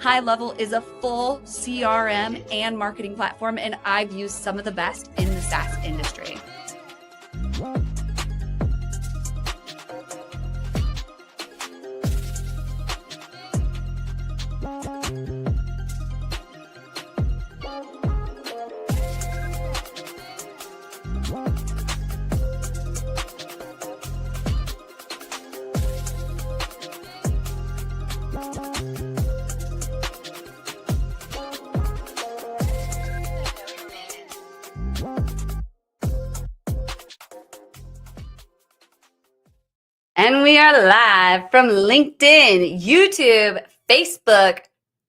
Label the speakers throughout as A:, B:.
A: High Level is a full CRM and marketing platform, and I've used some of the best in the SaaS industry. And we are live from LinkedIn, YouTube, Facebook,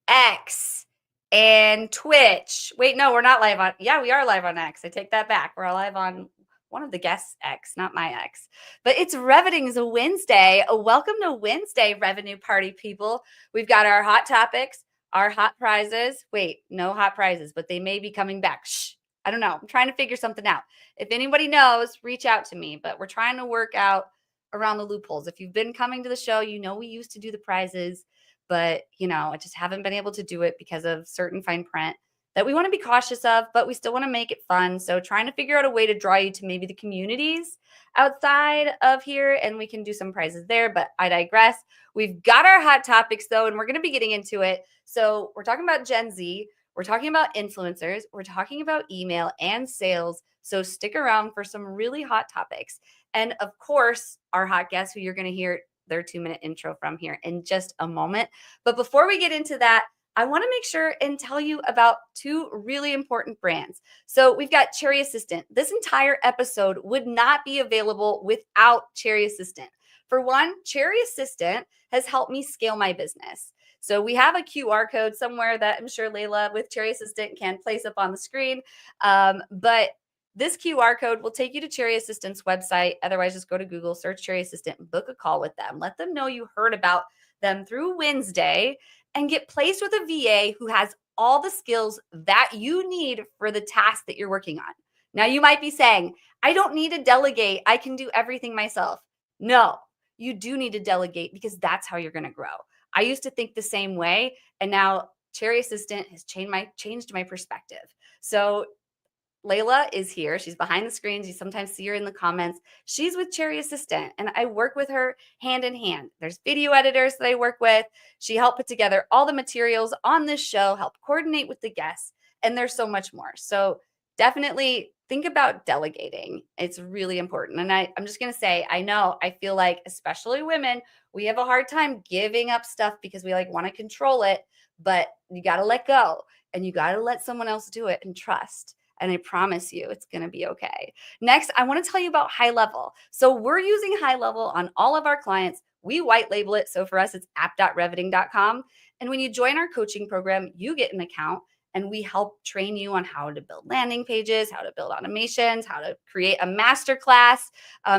A: X, and Twitch. Wait, no, we're not live on. Yeah, we are live on X. I take that back. We're live on one of the guests' X, not my X. But it's Revening's Wednesday. Welcome to Wednesday, Revenue Party people. We've got our hot topics, our hot prizes. Wait, no hot prizes, but they may be coming back. Shh. I don't know. I'm trying to figure something out. If anybody knows, reach out to me. But we're trying to work out around the loopholes. If you've been coming to the show, you know we used to do the prizes, but I just haven't been able to do it because of certain fine print that we want to be cautious of, but we still want to make it fun. So trying to figure out a way to draw you to maybe the communities outside of here, and we can do some prizes there, but I digress. We've got our hot topics though, and we're going to be getting into it. So we're talking about Gen Z. We're talking about influencers. We're talking about email and sales. So stick around for some really hot topics. And of course, our hot guest, who you're going to hear their 2-minute intro from here in just a moment. But before we get into that, I want to make sure and tell you about 2 really important brands. So we've got Cherry Assistant. This entire episode would not be available without Cherry Assistant. For one, Cherry Assistant has helped me scale my business. So we have a QR code somewhere that I'm sure Layla with Cherry Assistant can place up on the screen. But this QR code will take you to Cherry Assistant's website. Otherwise, just go to Google, search Cherry Assistant, book a call with them. Let them know you heard about them through WinsDay and get placed with a VA who has all the skills that you need for the task that you're working on. Now, you might be saying, I don't need to delegate. I can do everything myself. No, you do need to delegate because that's how you're going to grow. I used to think the same way, and now Cherry Assistant has changed my perspective. So Layla is here. She's behind the screens. You sometimes see her in the comments. She's with Cherry Assistant, and I work with her hand in hand. There's video editors that I work with. She helped put together all the materials on this show, help coordinate with the guests, and there's so much more. So definitely think about delegating. It's really important. And I'm just going to say, I feel like, especially women, we have a hard time giving up stuff because we want to control it, but you got to let go and you got to let someone else do it and trust. And I promise you, it's going to be okay. Next, I want to tell you about High Level. So we're using High Level on all of our clients. We white label it. So for us, it's app.reveting.com. And when you join our coaching program, you get an account and we help train you on how to build landing pages, how to build automations, how to create a masterclass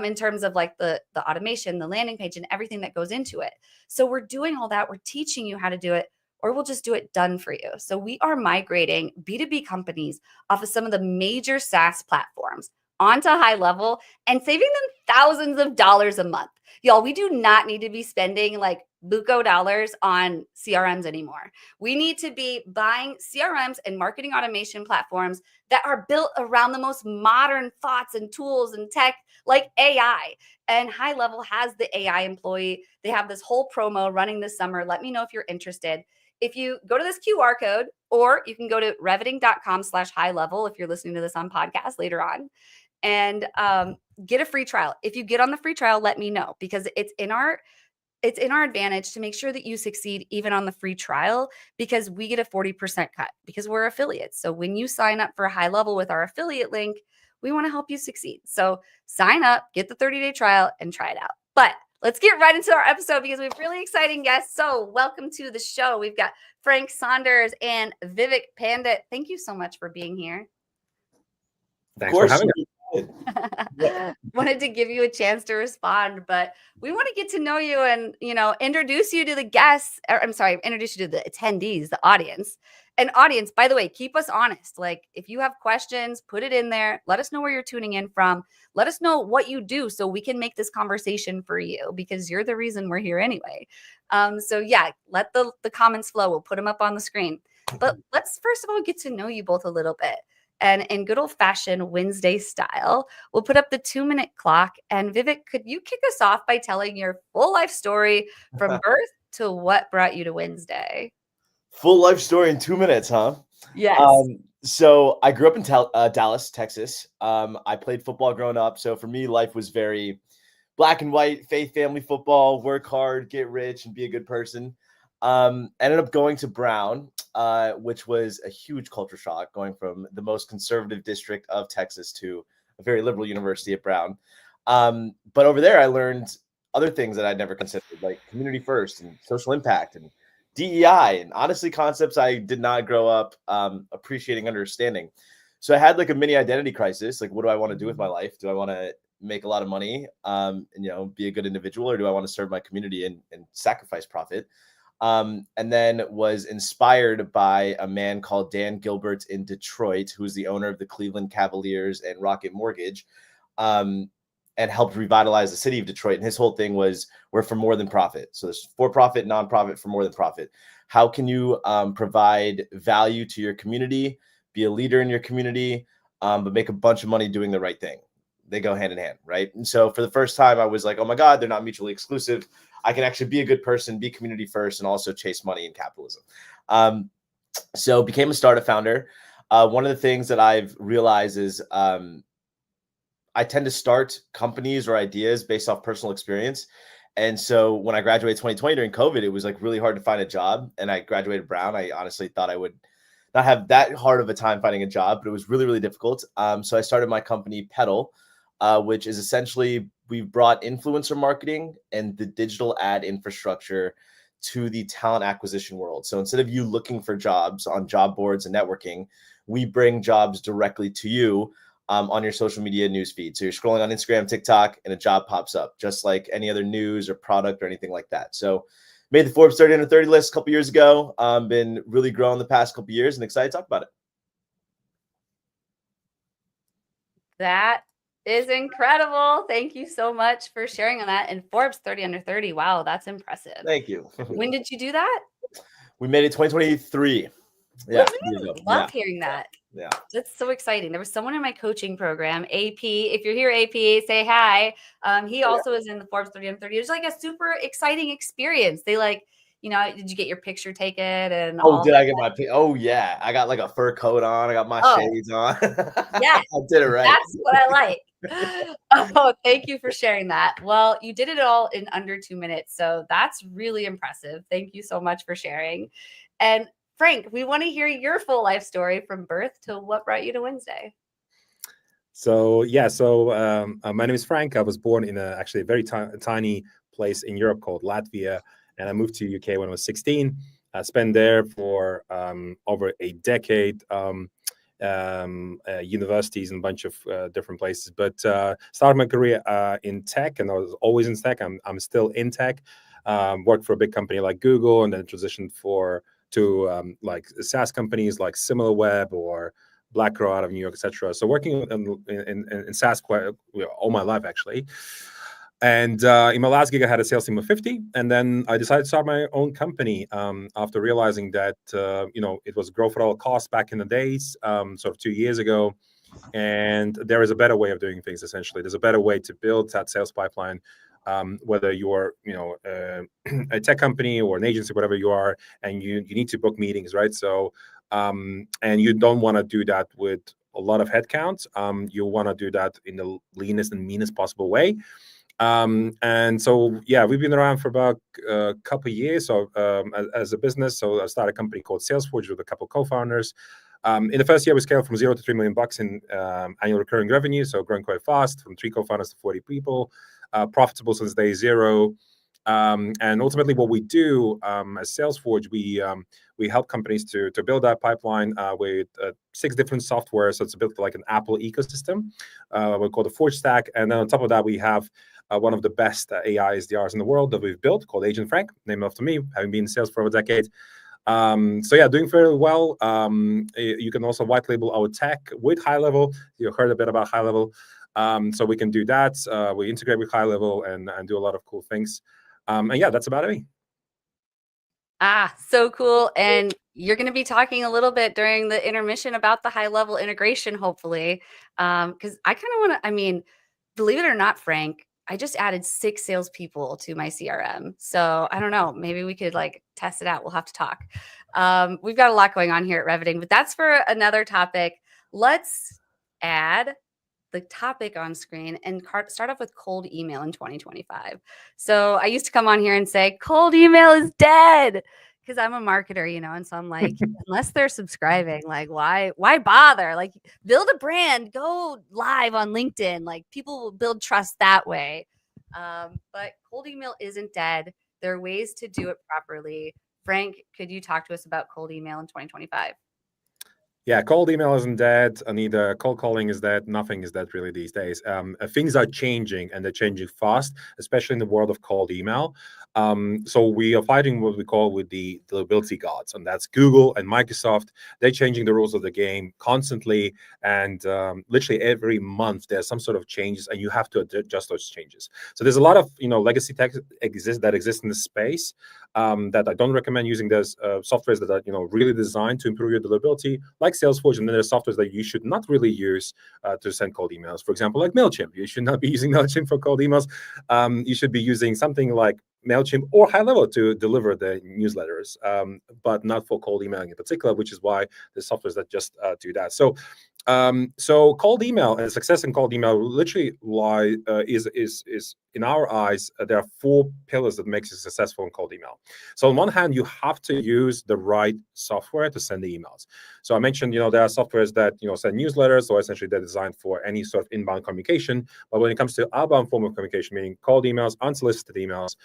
A: in terms of the automation, the landing page, and everything that goes into it. So we're doing all that. We're teaching you how to do it, or we'll just do it done for you. So we are migrating B2B companies off of some of the major SaaS platforms onto High Level and saving them thousands of dollars a month. Y'all, we do not need to be spending buco dollars on CRMs anymore. We need to be buying CRMs and marketing automation platforms that are built around the most modern thoughts and tools and tech like AI. And High Level has the AI employee. They have this whole promo running this summer. Let me know if you're interested. If you go to this QR code, or you can go to reveting.com/high level if you're listening to this on podcast later on, and get a free trial. If you get on the free trial, let me know, because it's in our advantage to make sure that you succeed even on the free trial, because we get a 40% cut because we're affiliates. So when you sign up for High Level with our affiliate link, we want to help you succeed. So sign up, get the 30-day trial, and try it out. But let's get right into our episode because we have really exciting guests. So welcome to the show. We've got Frank Sondors and Vivek Pandit. Thank you so much for being here.
B: Thanks for having me.
A: Wanted to give you a chance to respond, but we want to get to know you and, introduce you to the guests, or I'm sorry, introduce you to the attendees, the audience. And audience, by the way, keep us honest. Like if you have questions, put it in there. Let us know where you're tuning in from. Let us know what you do so we can make this conversation for you because you're the reason we're here anyway. So yeah, let the comments flow. We'll put them up on the screen. But let's first of all get to know you both a little bit. And in good old-fashioned WinsDay style, we'll put up the 2-minute clock. And Vivek, could you kick us off by telling your full life story from birth to what brought you to WinsDay?
C: Full life story in 2 minutes, huh?
A: Yes.
C: So I grew up in Dallas, Texas. I played football growing up. So for me, life was very black and white, faith, family, football, work hard, get rich, and be a good person. Ended up going to Brown, which was a huge culture shock, going from the most conservative district of Texas to a very liberal university at Brown. But over there, I learned other things that I'd never considered, like community first and social impact and DEI, and honestly, concepts I did not grow up appreciating, understanding. So I had like a mini identity crisis. Like, what do I want to do with my life? Do I want to make a lot of money, and be a good individual, or do I want to serve my community and sacrifice profit? And then was inspired by a man called Dan Gilbert in Detroit, who's the owner of the Cleveland Cavaliers and Rocket Mortgage, and helped revitalize the city of Detroit. And his whole thing was, we're for more than profit. So there's for profit, nonprofit, for more than profit. How can you provide value to your community, be a leader in your community, but make a bunch of money doing the right thing? They go hand in hand, right? And so for the first time, I was like, oh my God, they're not mutually exclusive. I can actually be a good person, be community first, and also chase money and capitalism. So became a startup founder. One of the things that I've realized is I tend to start companies or ideas based off personal experience. And so when I graduated 2020 during COVID, it was like really hard to find a job. And I graduated Brown. I honestly thought I would not have that hard of a time finding a job, but it was really, really difficult. So I started my company PeduL, which is essentially, we brought influencer marketing and the digital ad infrastructure to the talent acquisition world. So instead of you looking for jobs on job boards and networking, we bring jobs directly to you on your social media newsfeed. So you're scrolling on Instagram, TikTok, and a job pops up, just like any other news or product or anything like that. So made the Forbes 30 under 30 list a couple years ago. Been really growing the past couple years and excited to talk about it.
A: That is incredible. Thank you so much for sharing on that. And Forbes 30 under 30. Wow, that's impressive.
C: Thank you.
A: When did you do that?
C: We made it 2023. Yeah.
A: Love hearing that.
C: Yeah.
A: That's so exciting. There was someone in my coaching program, AP. If you're here, AP, say hi. He also is in the Forbes 30 under 30. It was like a super exciting experience. They did you get your picture taken? And
C: did I get my? Oh yeah, I got like a fur coat on. I got my shades on.
A: Yes,
C: I did it right.
A: That's what I like. Oh, thank you for sharing that. Well, you did it all in under 2 minutes, so that's really impressive. Thank you so much for sharing. And Frank, we want to hear your full life story from birth to what brought you to WinsDay.
B: So my name is Frank. I was born in actually a very tiny place in Europe called Latvia, and I moved to UK when I was 16. I spent there for over a decade, universities and a bunch of different places. But started my career in tech, and I was always in tech. I'm still in tech. Worked for a big company like Google, and then transitioned to like SaaS companies like SimilarWeb or BlackRock out of New York, etc. So working in SaaS all my life, actually. And in my last gig, I had a sales team of 50. And then I decided to start my own company after realizing that, it was growth at all costs back in the days, sort of 2 years ago. And there is a better way of doing things, essentially. There's a better way to build that sales pipeline, whether you're, a tech company or an agency, whatever you are, and you need to book meetings, right? So, and you don't want to do that with a lot of headcounts. You want to do that in the leanest and meanest possible way. And so, yeah, we've been around for about a couple of years. So as a business, so I started a company called Salesforge with a couple of co-founders. In the first year, we scaled from $0 to $3 million in annual recurring revenue. So growing quite fast, from 3 co-founders to 40 people, profitable since day zero. And ultimately, what we do as Salesforge, we help companies to build that pipeline with 6 different software. So it's built like an Apple ecosystem. We call the Forge stack, and then on top of that, we have one of the best AI SDRs in the world that we've built, called Agent Frank, named after me, having been in sales for over a decade. So yeah, doing very well. You can also white label our tech with High Level. You heard a bit about High Level. So we can do that. We integrate with High Level and do a lot of cool things. And yeah, that's about it.
A: So cool. And you're going to be talking a little bit during the intermission about the High Level integration, hopefully. Because I kind of want to, I mean, believe it or not, Frank, I just added 6 salespeople to my CRM. So I don't know, maybe we could like test it out. We'll have to talk. We've got a lot going on here at Reveting, but that's for another topic. Let's add the topic on screen and start off with cold email in 2025. So I used to come on here and say, cold email is dead, because I'm a marketer, and so I'm like, unless they're subscribing, like why bother? Like, build a brand, go live on LinkedIn. Like, people will build trust that way. But cold email isn't dead. There are ways to do it properly. Frank, could you talk to us about cold email in 2025?
B: Yeah, cold email isn't dead, and neither cold calling is dead. Nothing is dead really these days. Things are changing, and they're changing fast, especially in the world of cold email. So we are fighting what we call with the deliverability gods, and that's Google and Microsoft. They're changing the rules of the game constantly, and literally every month there's some sort of changes, and you have to adjust those changes. So there's a lot of legacy tech that exist in this space that I don't recommend using. There's softwares that are really designed to improve your deliverability, like Salesforge, and then there's softwares that you should not really use to send cold emails. For example, like MailChimp. You should not be using MailChimp for cold emails. You should be using something like MailChimp or High Level to deliver the newsletters, but not for cold emailing in particular, which is why there's softwares that just do that. So cold email and success in cold email literally is in our eyes, there are 4 pillars that makes you successful in cold email. So on one hand, you have to use the right software to send the emails. So I mentioned, there are softwares that, send newsletters, so essentially they're designed for any sort of inbound communication. But when it comes to outbound form of communication, meaning cold emails, unsolicited emails,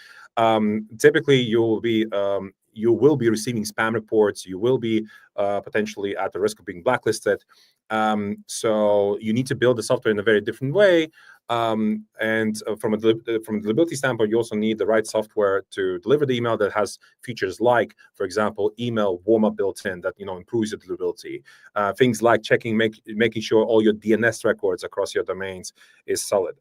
B: typically you will be receiving spam reports. You will be potentially at the risk of being blacklisted. So you need to build the software in a very different way. And from a deliverability standpoint, you also need the right software to deliver the email that has features like, for example, email warm-up built in that improves your deliverability. Things like making sure all your DNS records across your domains is solid.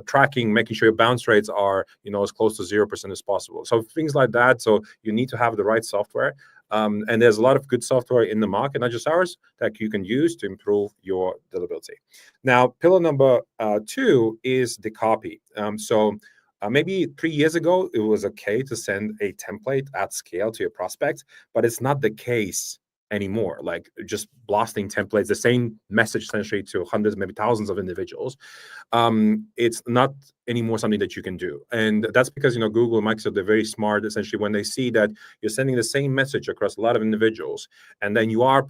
B: Tracking, making sure your bounce rates are as close to 0% as possible. So things like that. So you need to have the right software. And there's a lot of good software in the market, not just ours, that you can use to improve your deliverability. Now, pillar number 2 is the copy. Maybe 3 years ago, it was okay to send a template at scale to your prospect, but it's not the case anymore. Like just blasting templates, the same message essentially to hundreds, maybe thousands of individuals. It's not anymore something that you can do. And that's because, Google and Microsoft, they're very smart, essentially, when they see that you're sending the same message across a lot of individuals, and then you are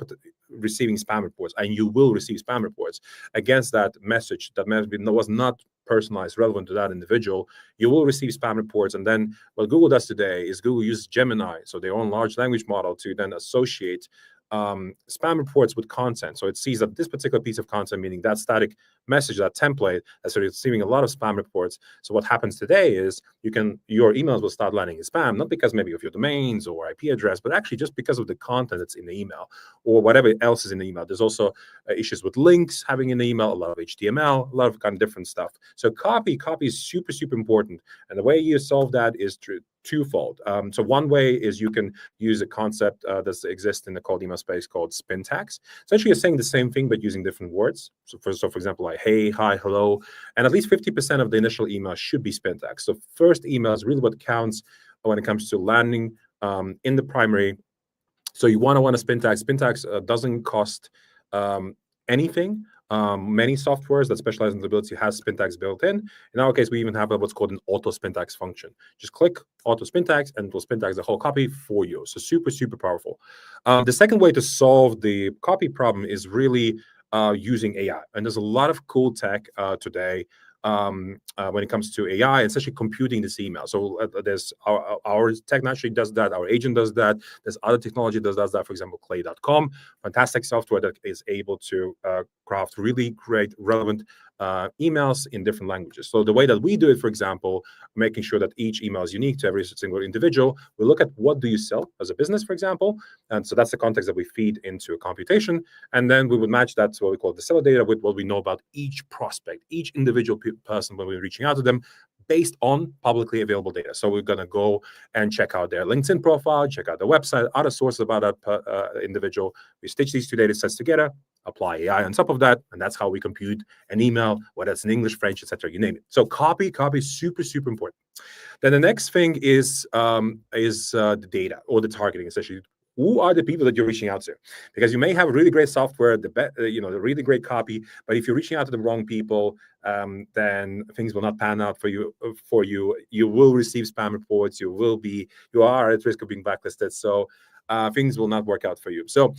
B: receiving spam reports, and you will receive spam reports against that message that was not personalized, relevant to that individual, you will receive spam reports. And then what Google does today is Google uses Gemini, so their own large language model, to then associate spam reports with content. So it sees that this particular piece of content, meaning that static message, that template, is receiving a lot of spam reports. So what happens today is your emails will start landing in spam, not because maybe of your domains or IP address, but actually just because of the content that's in the email or whatever else is in the email. There's also issues with links having in the email, a lot of HTML, a lot of kind of different stuff. So copy is super, super important. And the way you solve that is twofold. So one way is you can use a concept that exists in the cold email space called spin tags. Essentially, you're saying the same thing but using different words. So for example, like hey, hi, hello, and at least 50% of the initial email should be spin tags. So first email is really what counts when it comes to landing in the primary. So you want to spin tags. Spin tags doesn't cost anything. Many softwares that specialize in deliverability has spin tags built in. In our case, we even have what's called an auto spin tags function. Just click auto spin tags and it will spin tags the whole copy for you. So super, super powerful. The second way to solve the copy problem is really using AI. And there's a lot of cool tech today when it comes to AI, especially computing this email. So there's our tech naturally does that. Our agent does that. There's other technology that does that. For example, Clay.com, fantastic software that is able to craft really great, relevant emails in different languages. So the way that we do it, for example, making sure that each email is unique to every single individual, we look at what do you sell as a business, for example. And so that's the context that we feed into a computation. And then we would match that to what we call the seller data with what we know about each prospect, each individual person when we're reaching out to them, based on publicly available data. So we're going to go and check out their LinkedIn profile, check out their website, other sources about that individual. We stitch these two data sets together, apply AI on top of that, and that's how we compute an email, whether it's in English, French, etc. You name it. So copy is super, super important. Then the next thing is the data or the targeting, essentially. Who are the people that you're reaching out to? Because you may have really great software, the really great copy, but if you're reaching out to the wrong people, then things will not pan out for you. You will receive spam reports. You are at risk of being blacklisted. So things will not work out for you. So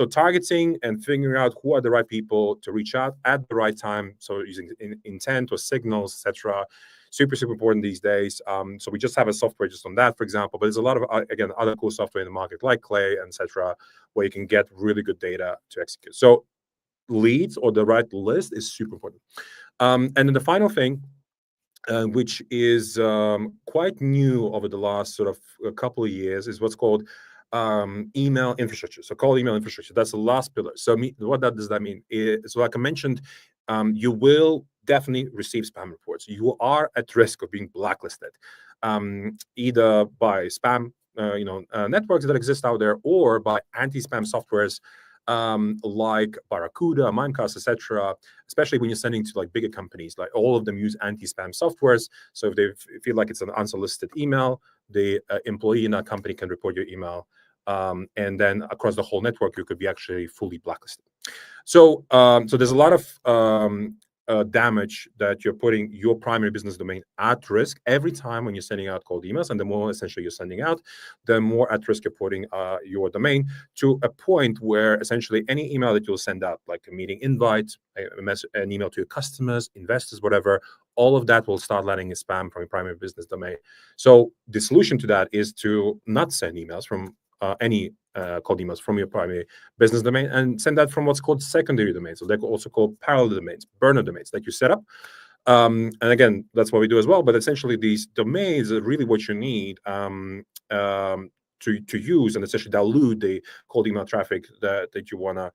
B: targeting and figuring out who are the right people to reach out at the right time. So using intent or signals, etc. Super, super important these days. So we just have a software just on that, for example, but there's a lot of, again, other cool software in the market like Clay, etc., where you can get really good data to execute. So leads or the right list is super important. And then the final thing, which is quite new over the last sort of a couple of years, is what's called email infrastructure. So cold email infrastructure. That's the last pillar. So what does that mean? So like I mentioned, you will definitely receive spam reports. You are at risk of being blacklisted, either by spam networks that exist out there, or by anti-spam softwares like Barracuda, Mimecast, etc. Especially when you're sending to like bigger companies, like all of them use anti-spam softwares. So if they feel like it's an unsolicited email, the employee in that company can report your email, and then across the whole network, you could be actually fully blacklisted. So there's a lot of damage that you're putting your primary business domain at risk every time when you're sending out cold emails. And the more essentially you're sending out, the more at risk you're putting your domain, to a point where essentially any email that you'll send out, like a meeting invite, an email to your customers, investors, whatever, all of that will start landing in spam from your primary business domain. So the solution to that is to not send emails from any cold emails from your primary business domain, and send that from what's called secondary domains. So they're also called parallel domains, burner domains that you set up. And again, that's what we do as well. But essentially, these domains are really what you need to use and essentially dilute the cold email traffic that you want to.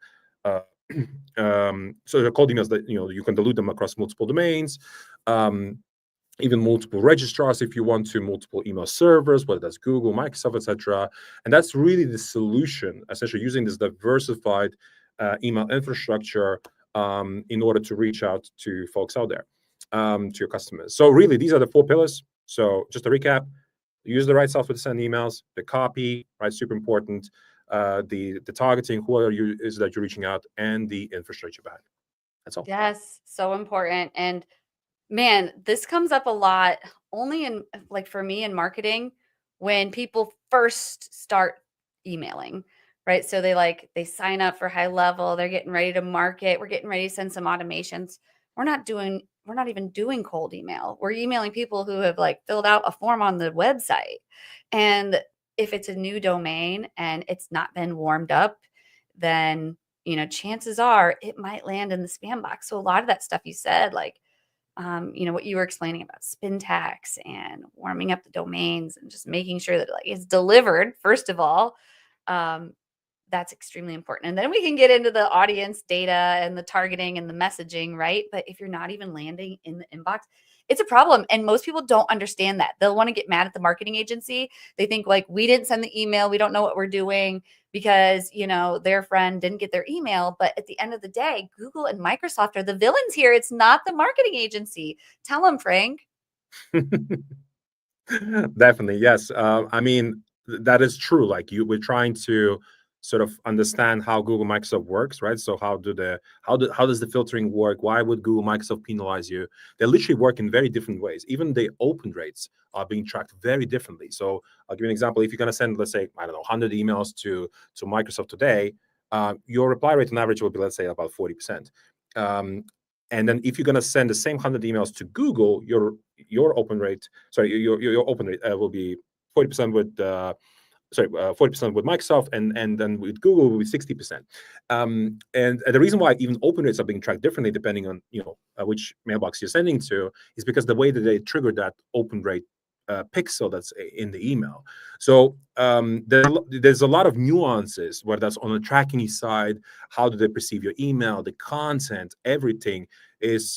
B: So the cold emails that you can dilute them across multiple domains. Even multiple registrars if you want to, multiple email servers, whether that's Google, Microsoft, etc. And that's really the solution, essentially using this diversified email infrastructure in order to reach out to folks out there, to your customers. So really, these are the 4 pillars. So just to recap, use the right software to send emails, the copy, right, super important, the targeting, who is that you're reaching out, and the infrastructure behind. That's all.
A: Yes, so important. And man, this comes up a lot only in, like, for me in marketing, when people first start emailing, right? So they sign up for high level, they're getting ready to market, we're getting ready to send some automations. We're not even doing cold email. We're emailing people who have like filled out a form on the website. And if it's a new domain and it's not been warmed up, then chances are it might land in the spam box. So a lot of that stuff you said, like, what you were explaining about spin tax and warming up the domains and just making sure that it's delivered, first of all, that's extremely important. And then we can get into the audience data and the targeting and the messaging, right? But if you're not even landing in the inbox, it's a problem. And most people don't understand that. They'll want to get mad at the marketing agency. They think like, we didn't send the email, we don't know what we're doing because, their friend didn't get their email. But at the end of the day, Google and Microsoft are the villains here. It's not the marketing agency. Tell them, Frank.
B: Definitely, yes. I mean, that is true. Like we're trying to sort of understand how Google, Microsoft works, right? So how does the filtering work? Why would Google, Microsoft penalize you? They literally work in very different ways. Even the open rates are being tracked very differently. So I'll give you an example. If you're going to send, let's say, 100 emails to Microsoft today, your reply rate on average will be, let's say, about 40%. And then if you're going to send the same 100 emails to Google, your open rate, your open rate will be 40% with 40% with Microsoft, and then with Google will be 60%. And the reason why even open rates are being tracked differently depending on which mailbox you're sending to is because the way that they trigger that open rate pixel that's in the email. So there's a lot of nuances, whether that's on the tracking side, how do they perceive your email, the content, everything is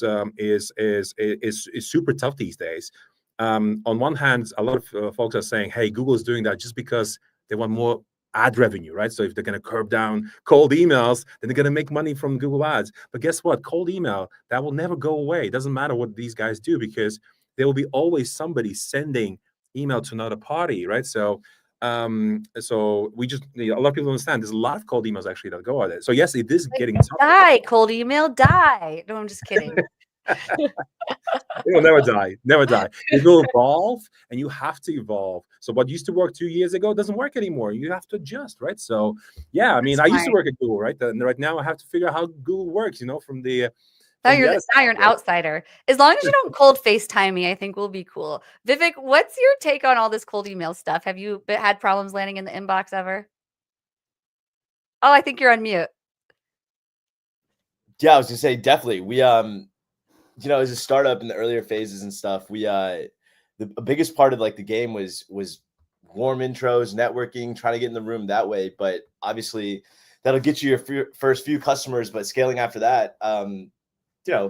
B: super tough these days. On one hand, a lot of folks are saying, hey, Google is doing that just because they want more ad revenue, right? So if they're going to curb down cold emails, then they're going to make money from Google Ads. But guess what? Cold email, that will never go away. It doesn't matter what these guys do, because there will be always somebody sending email to another party, right? So we just, a lot of people understand there's a lot of cold emails actually that go out there. So yes, it is getting tougher.
A: Die, cold email, die. No, I'm just kidding.
B: It will never die, never die. It will evolve, and you have to evolve. So what used to work 2 years ago doesn't work anymore. You have to adjust, right? So yeah, I mean, I used to work at Google, right? And right now I have to figure out how Google works, from the
A: now you're an outsider. As long as you don't cold FaceTime me, I think we'll be cool. Vivek, what's your take on all this cold email stuff? Have you had problems landing in the inbox ever? Oh, I think you're on mute.
C: Yeah, I was gonna say definitely. We as a startup in the earlier phases and stuff, we the biggest part of like the game was warm intros, networking, trying to get in the room that way. But obviously that'll get you your first few customers, but scaling after that,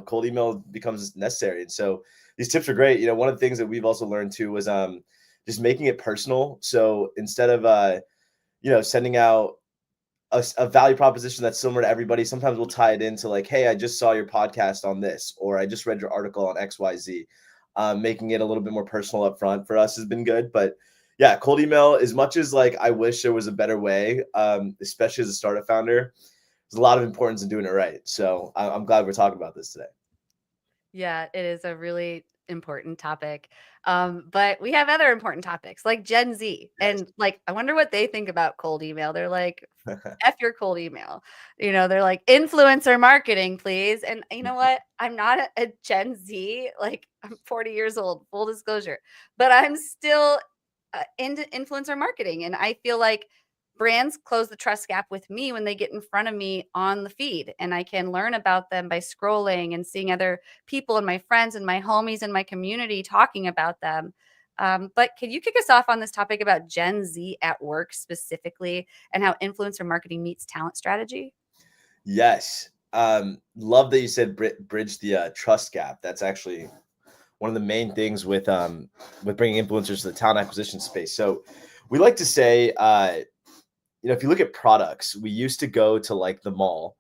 C: cold email becomes necessary. And so these tips are great. One of the things that we've also learned too was just making it personal. So instead of sending out a value proposition that's similar to everybody, sometimes we'll tie it into like, hey, I just saw your podcast on this, or I just read your article on XYZ. Making it a little bit more personal up front for us has been good. But yeah, cold email, as much as like I wish there was a better way, especially as a startup founder, there's a lot of importance in doing it right. So I'm glad we're talking about this today.
A: Yeah, it is a really important topic. But we have other important topics like Gen Z.
C: Yes.
A: And like, I wonder what they think about cold email. They're like, F your cold email. They're like, influencer marketing, please. And you know what? I'm not a Gen Z. Like, I'm 40 years old, full disclosure, but I'm still into influencer marketing. And I feel like brands close the trust gap with me when they get in front of me on the feed, and I can learn about them by scrolling and seeing other people and my friends and my homies in my community talking about them. But can you kick us off on this topic about Gen Z at work specifically and how influencer marketing meets talent strategy?
C: Yes. Love that you said bridge the trust gap. That's actually one of the main things with bringing influencers to the talent acquisition space. So we like to say, if you look at products, we used to go to like the mall,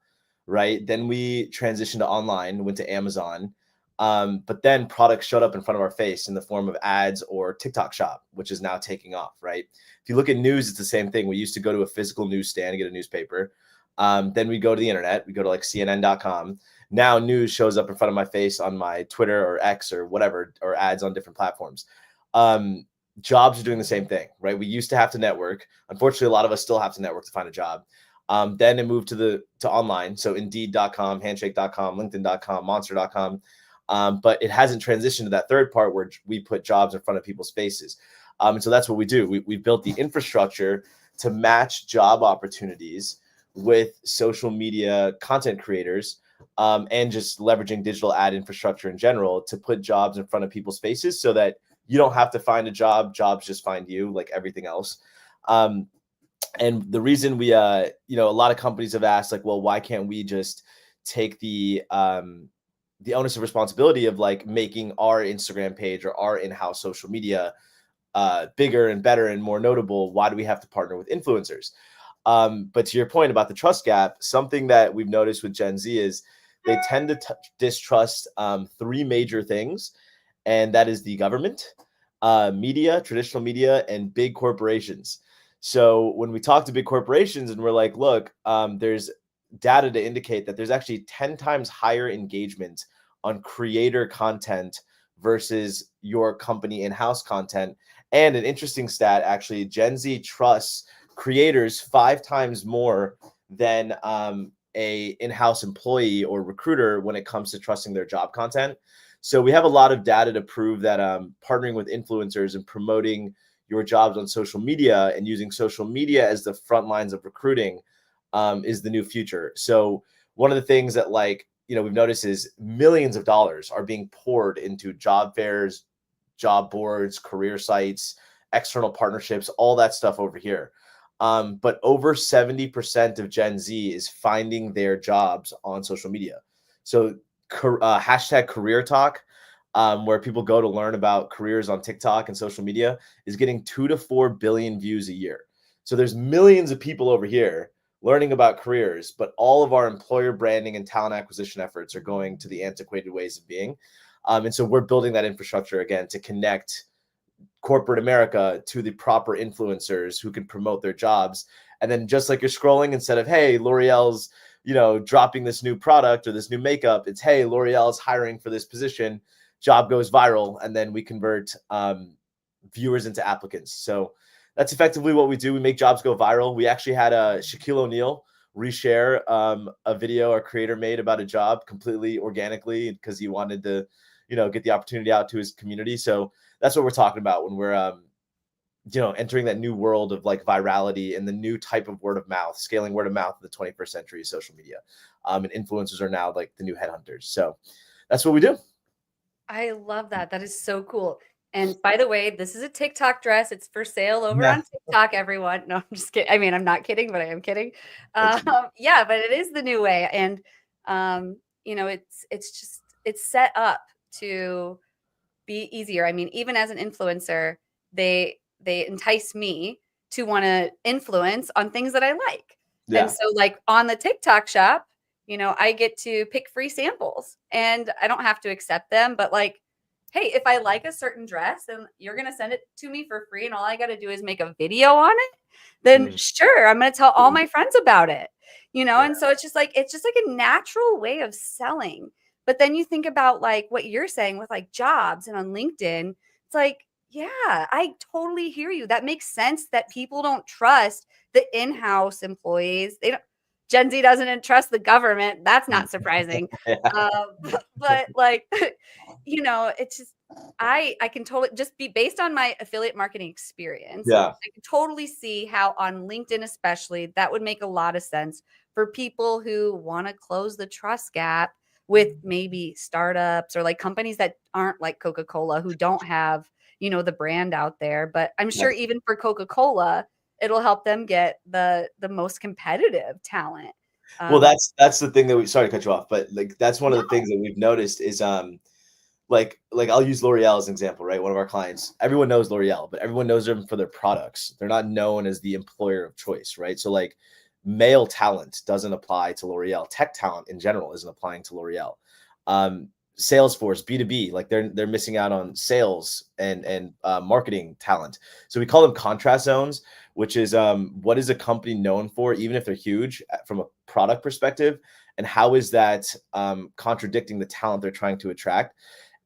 C: right? Then we transitioned to online, went to Amazon. But then products showed up in front of our face in the form of ads or TikTok Shop, which is now taking off, right? If you look at news, it's the same thing. We used to go to a physical newsstand and get a newspaper. Then we go to the internet. We go to like CNN.com. Now news shows up in front of my face on my Twitter or X or whatever, or ads on different platforms. Jobs are doing the same thing, right? We used to have to network. Unfortunately, a lot of us still have to network to find a job. Then it moved to online. So Indeed.com, Handshake.com, LinkedIn.com, Monster.com. But it hasn't transitioned to that third part where we put jobs in front of people's faces. And so that's what we do. We built the infrastructure to match job opportunities with social media content creators, and just leveraging digital ad infrastructure in general to put jobs in front of people's faces so that you don't have to find a job. Jobs just find you, like everything else. And the reason we, a lot of companies have asked, like, well, why can't we just take the onus of responsibility of like making our Instagram page or our in-house social media bigger and better and more notable? Why do we have to partner with influencers? But to your point about the trust gap, something that we've noticed with Gen Z is they tend to distrust three major things. And that is the government, media, traditional media, and big corporations. So when we talk to big corporations and we're like, look, there's data to indicate that there's actually 10 times higher engagement on creator content versus your company in-house content. And an interesting stat, actually, Gen Z trusts creators 5 times more than a in-house employee or recruiter when it comes to trusting their job content. So we have a lot of data to prove that partnering with influencers and promoting your jobs on social media and using social media as the front lines of recruiting is the new future. So one of the things that we've noticed is millions of dollars are being poured into job fairs, job boards, career sites, external partnerships, all that stuff over here. But over 70% of Gen Z is finding their jobs on social media. So hashtag career talk, where people go to learn about careers on TikTok and social media, is getting 2 to 4 billion views a year. So there's millions of people over here learning about careers, but all of our employer branding and talent acquisition efforts are going to the antiquated ways of being. And so we're building that infrastructure again to connect corporate America to the proper influencers who can promote their jobs. And then just like you're scrolling, instead of, hey, L'Oreal's, dropping this new product or this new makeup, it's, hey, L'Oreal's hiring for this position, job goes viral. And then we convert viewers into applicants. So that's effectively what we do. We make jobs go viral. We actually had Shaquille O'Neal reshare a video our creator made about a job completely organically because he wanted to, get the opportunity out to his community. So that's what we're talking about when we're, entering that new world of virality and the new type of word of mouth, scaling word of mouth in the 21st century is social media. And influencers are now the new headhunters. So that's what we do.
A: I love that. That is so cool. And by the way, this is a TikTok dress. It's for sale over on TikTok, everyone. No, I'm just kidding. I mean, I'm not kidding, but I am kidding. Yeah, but it is the new way. And, it's set up to be easier. I mean, even as an influencer, they entice me to want to influence on things that I like.
C: Yeah.
A: And so on the TikTok shop, I get to pick free samples and I don't have to accept them, but hey, if I like a certain dress and you're going to send it to me for free and all I got to do is make a video on it, then sure, I'm going to tell all my friends about it, And so it's just like a natural way of selling. But then you think about what you're saying with jobs and on LinkedIn, it's yeah, I totally hear you. That makes sense that people don't trust the in-house employees. Gen Z doesn't trust the government. That's not surprising. But it's just, I can totally just be based on my affiliate marketing experience.
C: Yeah.
A: I can totally see how on LinkedIn, especially, that would make a lot of sense for people who want to close the trust gap with maybe startups or companies that aren't like Coca-Cola, who don't have, the brand out there. But I'm sure even for Coca-Cola, it'll help them get the most competitive talent.
C: Well, that's the thing that sorry to cut you off, but that's one of the things that we've noticed is I'll use L'Oreal as an example, right? One of our clients, everyone knows L'Oreal, but everyone knows them for their products. They're not known as the employer of choice, right? So male talent doesn't apply to L'Oreal. Tech talent in general isn't applying to L'Oreal. Salesforce, B2B, they're missing out on sales and marketing talent. So we call them contrast zones, which is what is a company known for, even if they're huge from a product perspective, and how is that contradicting the talent they're trying to attract.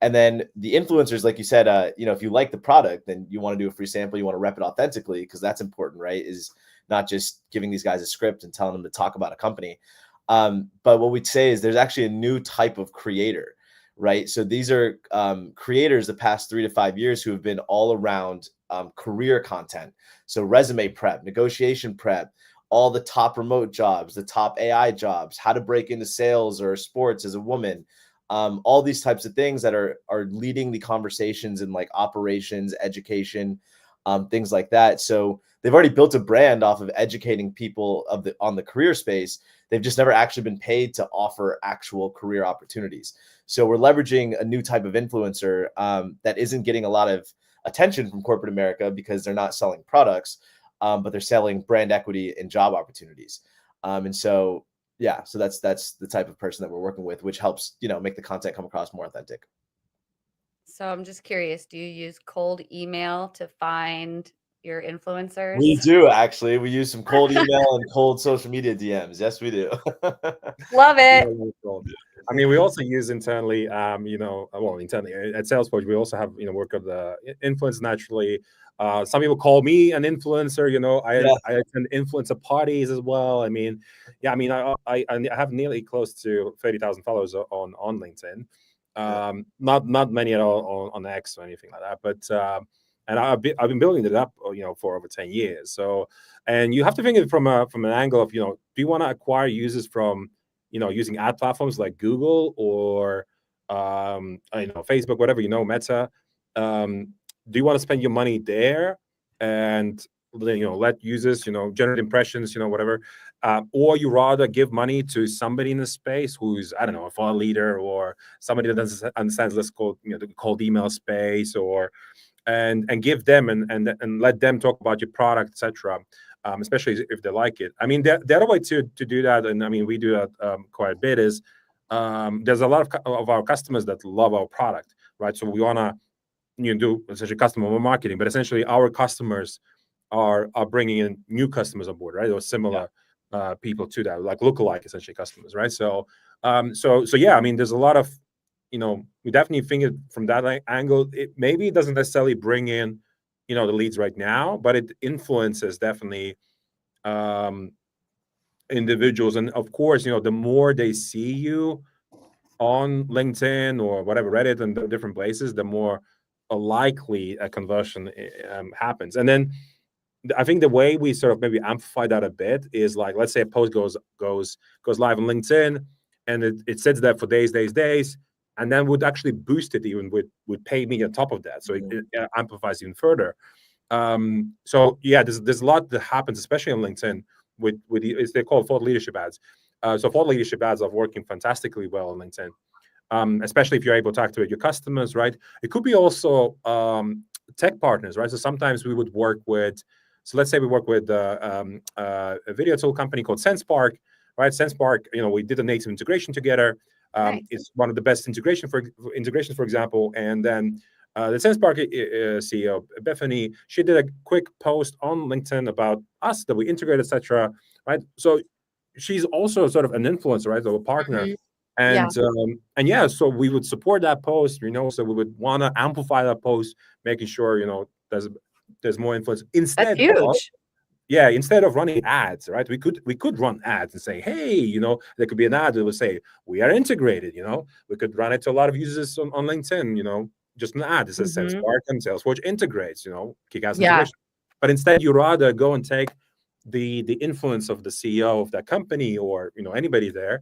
C: And then the influencers, like you said, if you like the product, then you want to do a free sample, you want to rep it authentically, because that's important, right? Is not just giving these guys a script and telling them to talk about a company. But what we'd say is there's actually a new type of creator, right? So these are creators the past 3 to 5 years who have been all around career content. So resume prep, negotiation prep, all the top remote jobs, the top AI jobs, how to break into sales or sports as a woman, all these types of things that are leading the conversations in operations, education, things like that. So they've already built a brand off of educating people on the career space. They've just never actually been paid to offer actual career opportunities. So we're leveraging a new type of influencer that isn't getting a lot of attention from corporate America because they're not selling products, but they're selling brand equity and job opportunities. And so, yeah, so that's the type of person that we're working with, which helps, make the content come across more authentic.
A: So I'm just curious, do you use cold email to find your influencers?
C: We do, actually. We use some cold email and cold social media DMs. Yes, we do.
A: Love it.
B: I mean, we also use internally, internally at Salesforge, we also have, work of the influence naturally. Some people call me an influencer. I attend influencer parties as well. I mean, yeah, I mean, I have nearly close to 30,000 followers on LinkedIn. Not many at all on X or anything like that, but and I've been building it up, for over 10 years. So, and you have to think of it from an angle of, do you want to acquire users from, using ad platforms like Google or, Facebook, whatever, Meta. Do you want to spend your money there and, let users, generate impressions, whatever, or you rather give money to somebody in the space who's, I don't know, a thought leader or somebody that understands, let's call, the cold email space, or and give them and let them talk about your product, etc. Especially if they like it. I mean, the other way to do that, and I mean, we do that quite a bit, is there's a lot of our customers that love our product, right? So we want to do essentially customer marketing, but essentially our customers are bringing in new customers on board, right? Or similar people to that, like lookalike essentially customers, right? So yeah, I mean, there's a lot of, we definitely think it from that angle. Maybe it doesn't necessarily bring in, the leads right now, but it influences definitely individuals. And of course, the more they see you on LinkedIn or whatever, Reddit and the different places, the more likely a conversion happens. And then I think the way we sort of maybe amplify that a bit is like, let's say a post goes live on LinkedIn and it sits there for days, and then would actually boost it even with paid media on top of that. So it amplifies even further. So yeah, there's a lot that happens, especially on LinkedIn with they call thought leadership ads. So thought leadership ads are working fantastically well on LinkedIn, especially if you're able to talk to your customers, right? It could be also tech partners, right? So sometimes we would work with, so let's say we work with a video tool company called SensePark, right? SensePark, we did a native integration together.
A: Nice.
B: It's one of the best integrations, for example. And then the SensePark CEO, Bethany, she did a quick post on LinkedIn about us that we integrate, etc. Right? So she's also sort of an influencer, right? So a partner.
A: Mm-hmm.
B: And yeah, so we would support that post, so we would want to amplify that post, making sure, there's more influence.
A: That's huge.
B: Instead of running ads, right? We could run ads and say, hey, there could be an ad that would say, we are integrated, we could run it to a lot of users on LinkedIn, just an ad. It says SensePark and Salesforge integrates, kick-ass integration. But instead, you rather go and take the influence of the CEO of that company or, anybody there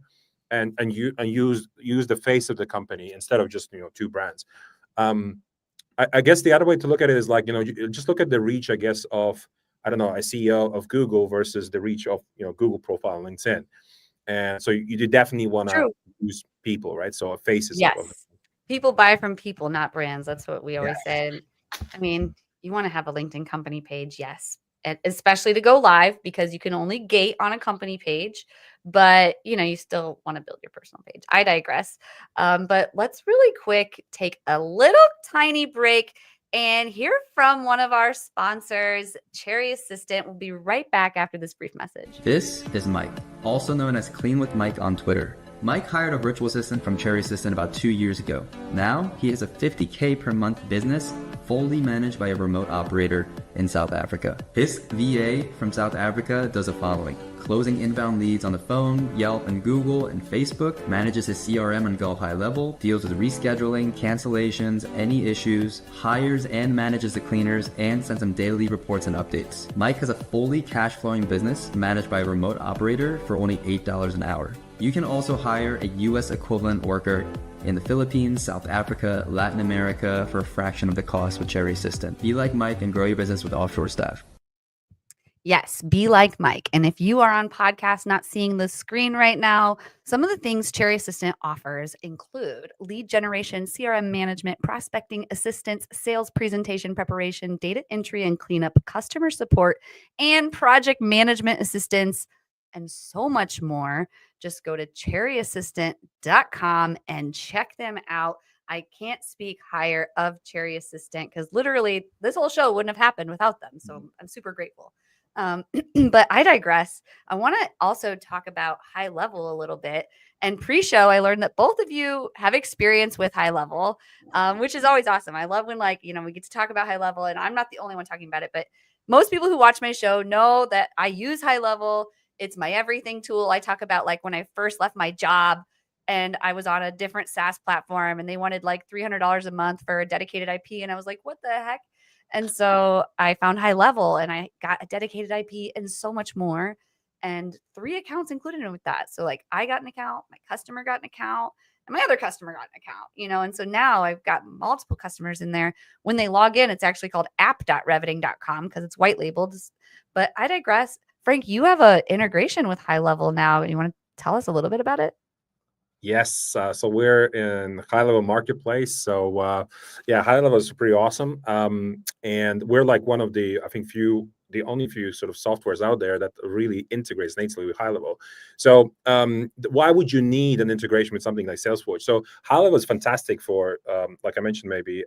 B: and use the face of the company instead of just, two brands. I guess the other way to look at it is like, you just look at the reach, I guess, of, I don't know, a CEO of Google versus the reach of, Google profile on LinkedIn. And so you definitely want to use people, right? So faces.
A: Yes. People buy from people, not brands. That's what we always say. I mean, you want to have a LinkedIn company page, yes. And especially to go live, because you can only gate on a company page, but you still want to build your personal page. I digress. But let's really quick take a little tiny break and hear from one of our sponsors, Cherry Assistant. We'll be right back after this brief message.
D: This is Mike, also known as Clean with Mike on Twitter. Mike hired a virtual assistant from Cherry Assistant about 2 years ago. Now he has a $50K per month business fully managed by a remote operator in South Africa. His VA from South Africa does the following: closing inbound leads on the phone, Yelp and Google and Facebook, manages his CRM and go high level, deals with rescheduling, cancellations, any issues, hires and manages the cleaners, and sends them daily reports and updates. Mike has a fully cash flowing business managed by a remote operator for only $8 an hour. You can also hire a US equivalent worker in the Philippines, South Africa, Latin America for a fraction of the cost with Cherry Assistant. Be like Mike and grow your business with offshore staff.
A: Yes, be like Mike. And if you are on podcast not seeing the screen right now, some of the things Cherry Assistant offers include lead generation, CRM management, prospecting assistance, sales presentation preparation, data entry and cleanup, customer support, and project management assistance, and so much more. Just go to cherryassistant.com and check them out. I can't speak higher of Cherry Assistant because literally this whole show wouldn't have happened without them. So I'm super grateful. But I digress. I want to also talk about high level a little bit. And pre-show, I learned that both of you have experience with high level, which is always awesome. I love when we get to talk about high level, and I'm not the only one talking about it, but most people who watch my show know that I use high level. It's my everything tool. I talk about when I first left my job and I was on a different SaaS platform and they wanted $300 a month for a dedicated IP. And I was like, what the heck? And so I found high level and I got a dedicated IP and so much more. And 3 accounts included in with that. So I got an account, my customer got an account, and my other customer got an account, and so now I've got multiple customers in there. When they log in, it's actually called app.reveting.com because it's white labeled. But I digress. Frank, you have an integration with high level now. You want to tell us a little bit about it?
B: Yes, so we're in high level marketplace. So yeah, high level is pretty awesome, and we're one of the the only few sort of softwares out there that really integrates natively with high level. So why would you need an integration with something like Salesforge? So high level is fantastic for like I mentioned, maybe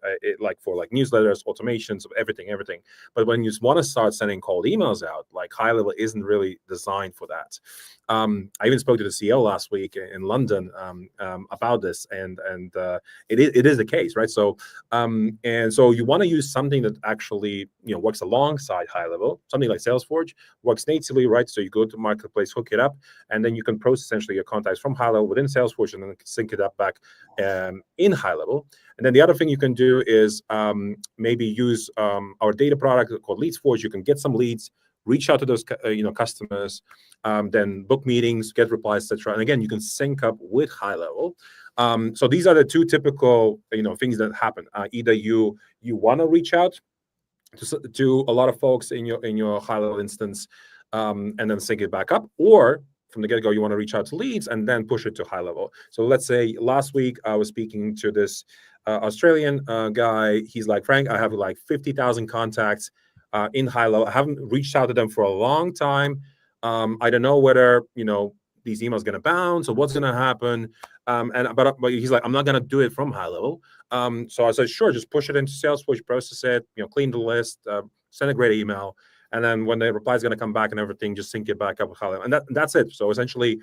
B: for newsletters, automations of everything. But when you want to start sending cold emails out, high level isn't really designed for that. I even spoke to the CEO last week in London about this, and it is the case, right? So and so you want to use something that actually works alongside high level. Something like Salesforge works natively, right? So you go to marketplace, hook it up, and then you can process essentially your contacts from high level within Salesforge, and then sync it up back in high level. And then the other thing you can do is maybe use our data product called LeadsForge. You can get some leads, reach out to those customers, then book meetings, get replies, etc. And again, you can sync up with high level. So these are the 2 typical things that happen. Either you want to reach out to a lot of folks in your high level instance, and then sync it back up, or from the get-go you want to reach out to leads and then push it to high level. So let's say last week I was speaking to this Australian guy. He's like, Frank, I have 50,000 contacts in high level. I haven't reached out to them for a long time. I don't know whether these emails going to bounce or what's going to happen. But he's like, I'm not going to do it from high level. So I said, sure, just push it into Salesforce, process it, clean the list, send a great email, and then when the reply is going to come back and everything, just sync it back up with high level, and that's it. So essentially,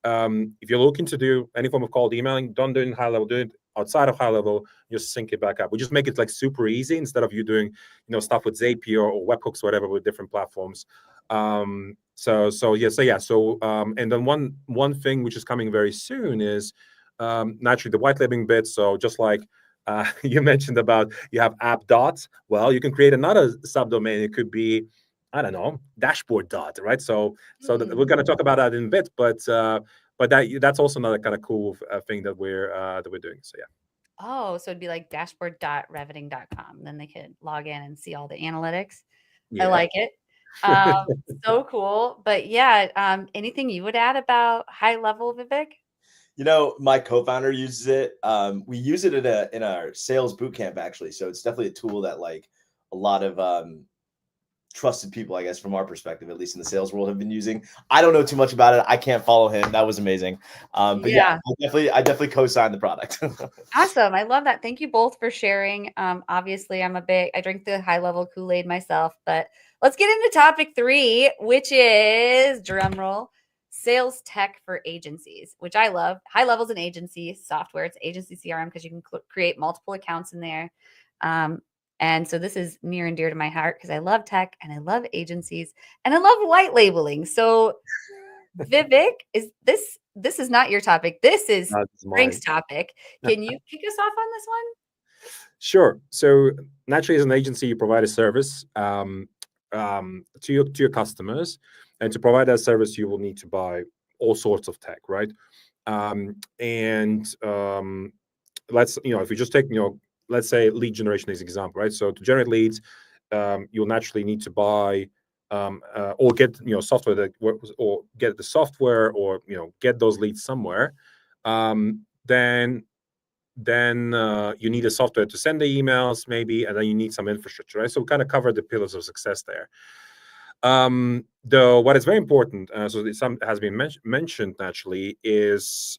B: if you're looking to do any form of cold emailing, don't do it in high level, do it outside of high level, just sync it back up. We just make it super easy instead of you doing stuff with Zapier or webhooks, whatever, with different platforms. And then one thing which is coming very soon is naturally the white labeling bit. So just like you mentioned about you have app dot, well, you can create another subdomain. It could be, I don't know, dashboard dot, right? So we're going to talk about that in a bit, but that's also another kind of cool thing that we're doing. So yeah.
A: Oh, so it'd be like dashboard.reveting.com. Then they could log in and see all the analytics.
B: Yeah.
A: I like it. So cool. But yeah, anything you would add about high level, Vivek?
C: My co-founder uses it. We use it in our sales bootcamp, actually. So it's definitely a tool that a lot of trusted people, I guess, from our perspective, at least in the sales world, have been using. I don't know too much about it. I can't follow him. That was amazing. But yeah, I definitely co-sign the product.
A: Awesome. I love that. Thank you both for sharing. Obviously, I drink the high level Kool-Aid myself, but let's get into topic 3, which is, drum roll, sales tech for agencies, which I love. High level's an agency software. It's agency CRM because you can create multiple accounts in there. And so this is near and dear to my heart because I love tech and I love agencies and I love white labeling. So Vivek, this is not your topic. This is Frank's topic. Can you kick us off on this one?
B: Sure. So naturally, as an agency, you provide a service to your customers, and to provide that service, you will need to buy all sorts of tech, right? Let's if we just take let's say lead generation as an example, right? So to generate leads, you'll naturally need to buy or get software that works, or get the software, or get those leads somewhere. Then you need a software to send the emails, maybe, and then you need some infrastructure, right? So we kind of cover the pillars of success there. Though what is very important, so some has been mentioned naturally, is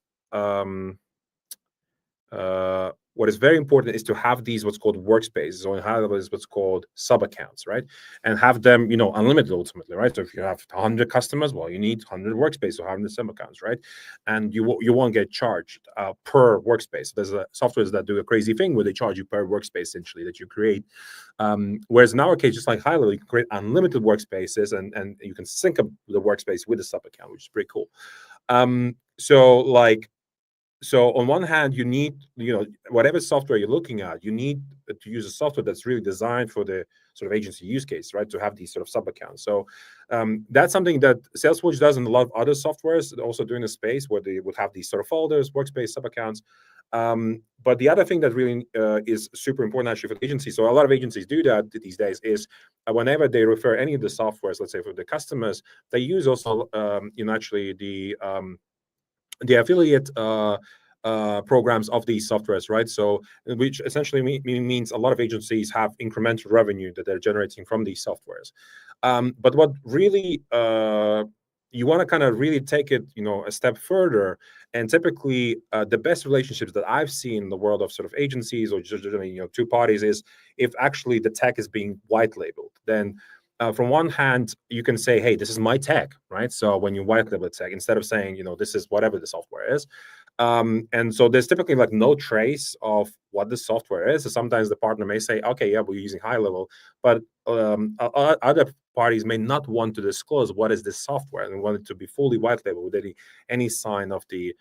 B: what is very important is to have these what's called workspaces, or have what's called sub accounts, right? And have them, unlimited ultimately, right? So if you have 100 customers, well, you need 100 workspaces or 100 sub accounts, right? And you won't get charged per workspace. There's softwares that do a crazy thing where they charge you per workspace essentially that you create. Whereas in our case, just like high level, you can create unlimited workspaces, and you can sync up the workspace with the sub account, which is pretty cool. So on one hand, you need, whatever software you're looking at, you need to use a software that's really designed for the sort of agency use case, right? To have these sort of sub accounts. So that's something that Salesforge does in a lot of other softwares, also doing a space where they would have these sort of folders, workspace, sub accounts. But the other thing that really is super important actually for the agency, so a lot of agencies do that these days, is whenever they refer any of the softwares, let's say for the customers, they use also, actually the affiliate programs of these softwares, right? So, which essentially means a lot of agencies have incremental revenue that they're generating from these softwares. But what really you want to kind of really take it, a step further. And typically, the best relationships that I've seen in the world of sort of agencies or just two parties is if actually the tech is being white labeled. Then from one hand, you can say, hey, this is my tech, right? So when you white label tech, instead of saying, this is whatever the software is. And so there's typically like no trace of what the software is. So sometimes the partner may say, okay, yeah, we're using high level, but other parties may not want to disclose what is this software and want it to be fully white label with any sign of the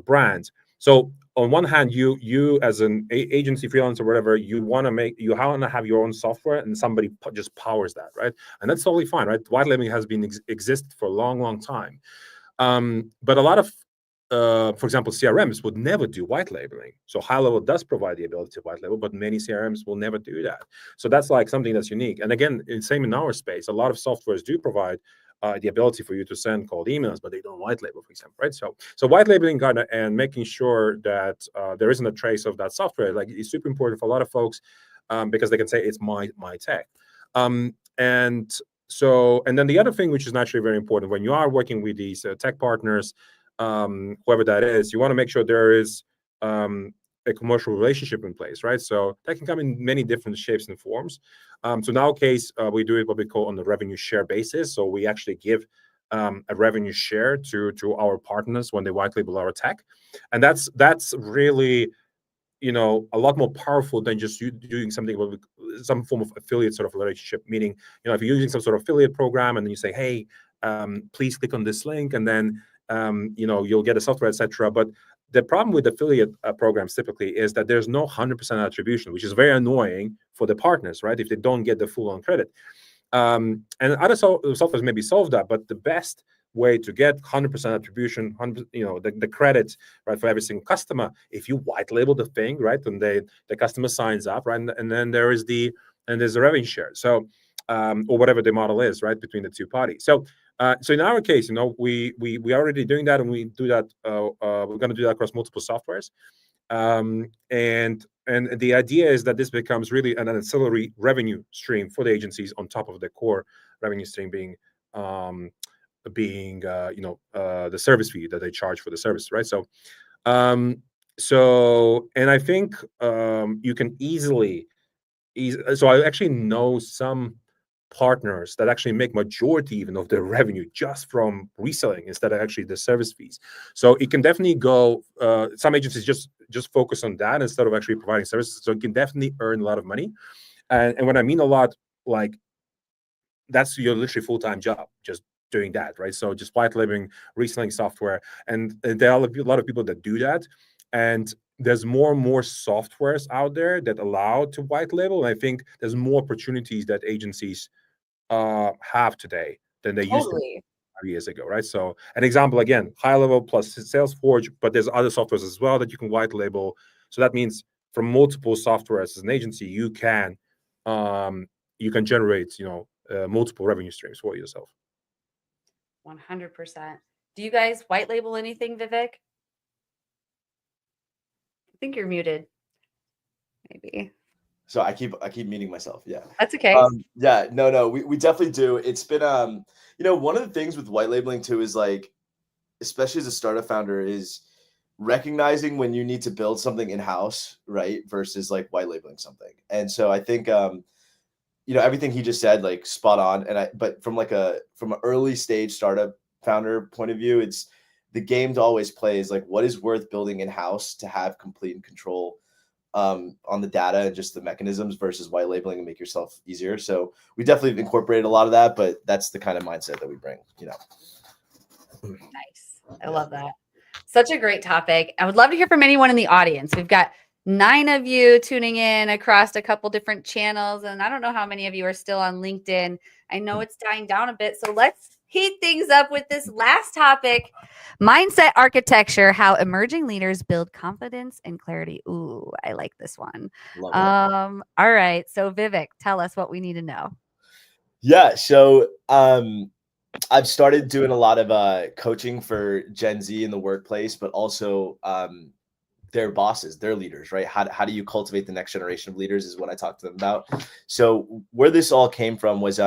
B: brand. So on one hand, you as an agency freelancer or whatever, you want to have your own software, and somebody just powers that, right? And that's totally fine, right? White labeling has been existed for a long, long time. But a lot of, for example, CRMs would never do white labeling. So high level does provide the ability to white label, but many CRMs will never do that. So that's like something that's unique. And again, same in our space, a lot of softwares do provide the ability for you to send cold emails, but they don't white label, for example, right? So white labeling and making sure that there isn't a trace of that software, like, is super important for a lot of folks, because they can say it's my tech. And then the other thing, which is naturally very important when you are working with these tech partners, whoever that is, you want to make sure there is a commercial relationship in place, right? So that can come in many different shapes and forms. So in our case, we do it what we call on the revenue share basis. So we actually give a revenue share to our partners when they white label our tech, and that's really a lot more powerful than just you doing something with some form of affiliate sort of relationship. Meaning, if you're using some sort of affiliate program and then you say, hey, please click on this link, and then you'll get a software, etc. But the problem with affiliate programs typically is that there's no 100% attribution, which is very annoying for the partners, right? If they don't get the full on credit. And other softwares maybe solve that, but the best way to get 100% attribution, the credit, right, for every single customer, if you white label the thing, right, and the customer signs up, right, and then there's a revenue share, so or whatever the model is, right, between the two parties. So in our case, we already doing that, and we do that. We're going to do that across multiple softwares, and the idea is that this becomes really an ancillary revenue stream for the agencies on top of the core revenue stream being the service fee that they charge for the service, right? So and I think you can easily so I actually know some partners that actually make majority even of their revenue just from reselling instead of actually the service fees. So it can definitely go, some agencies just focus on that instead of actually providing services. So it can definitely earn a lot of money. And when I mean a lot, like, that's your literally full-time job, just doing that, right? So just white labeling, reselling software. And there are a lot of people that do that. And there's more and more softwares out there that allow to white label. And I think there's more opportunities that agencies have today than they used to 5 years ago, right? So an example, again, high level plus Salesforge, but there's other softwares as well that you can white label. So that means from multiple softwares as an agency, you can generate, multiple revenue streams for yourself.
A: 100%. Do you guys white label anything, Vivek? I think you're muted. Maybe.
C: So I keep muting myself. Yeah.
A: That's okay.
C: Yeah, no, we definitely do. It's been one of the things with white labeling too is, like, especially as a startup founder, is recognizing when you need to build something in-house, right, versus like white labeling something. And so I think everything he just said, like spot on. But from an early stage startup founder point of view, it's the game to always play is like, what is worth building in-house to have complete control on the data and just the mechanisms versus white labeling and make yourself easier. So we definitely incorporated a lot of that, but that's the kind of mindset that we bring,
A: Nice. I love that. Such a great topic. I would love to hear from anyone in the audience. We've got 9 of you tuning in across a couple different channels, and I don't know how many of you are still on LinkedIn. I know it's dying down a bit, so let's heat things up with this last topic, mindset architecture, how emerging leaders build confidence and clarity. Ooh, I like this one.
C: Love it.
A: All right. So Vivek, tell us what we need to know.
C: Yeah. So I've started doing a lot of coaching for Gen Z in the workplace, but also their bosses, their leaders, right? How do you cultivate the next generation of leaders is what I talked to them about. So where this all came from was,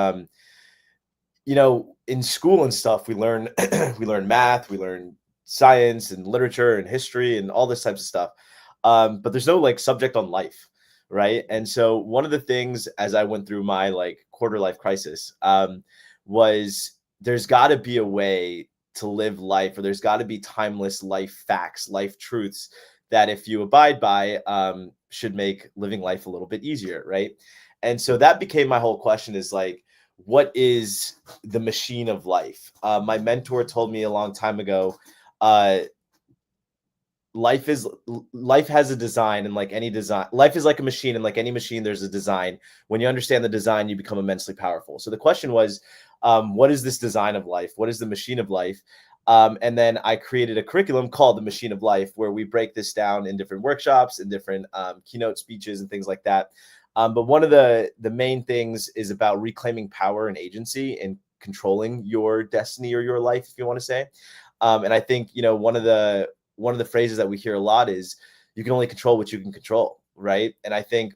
C: in school and stuff, we learn we learn math, we learn science and literature and history and all this types of stuff. But there's no like subject on life, right? And so one of the things as I went through my like quarter life crisis was there's got to be a way to live life, or there's got to be timeless life facts, life truths that if you abide by, should make living life a little bit easier, right? And so that became my whole question is like, what is the machine of life? My mentor told me a long time ago, life has a design, and like any design, life is like a machine, and like any machine, there's a design. When you understand the design, you become immensely powerful. So the question was, what is this design of life? What is the machine of life? And then I created a curriculum called the Machine of Life, where we break this down in different workshops and different keynote speeches and things like that. But one of the main things is about reclaiming power and agency and controlling your destiny or your life, if you want to say. And I think, one of the phrases that we hear a lot is you can only control what you can control, right? And I think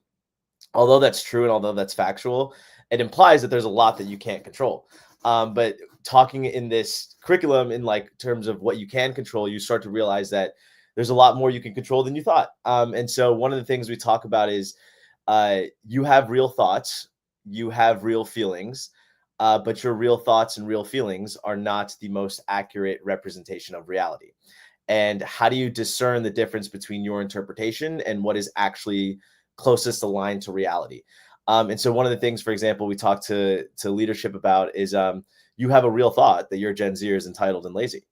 C: although that's true and although that's factual, it implies that there's a lot that you can't control. But talking in this curriculum in like terms of what you can control, you start to realize that there's a lot more you can control than you thought. And so one of the things we talk about is you have real thoughts, you have real feelings, but your real thoughts and real feelings are not the most accurate representation of reality. And how do you discern the difference between your interpretation and what is actually closest aligned to reality? And so one of the things, for example, we talk to leadership about is you have a real thought that your Gen Zer is entitled and lazy,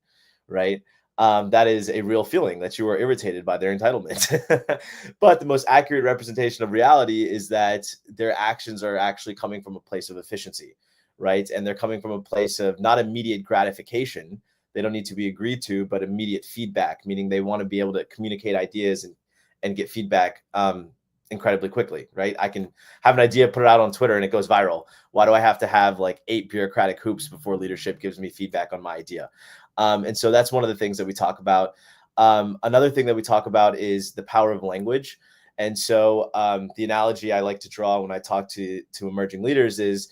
C: right? That is a real feeling that you are irritated by their entitlement. But the most accurate representation of reality is that their actions are actually coming from a place of efficiency, right? And they're coming from a place of not immediate gratification. They don't need to be agreed to, but immediate feedback, meaning they want to be able to communicate ideas and get feedback incredibly quickly, right? I can have an idea, put it out on Twitter, and it goes viral. Why do I have to have like 8 bureaucratic hoops before leadership gives me feedback on my idea? And so that's one of the things that we talk about. Another thing that we talk about is the power of language. And so the analogy I like to draw when I talk to emerging leaders is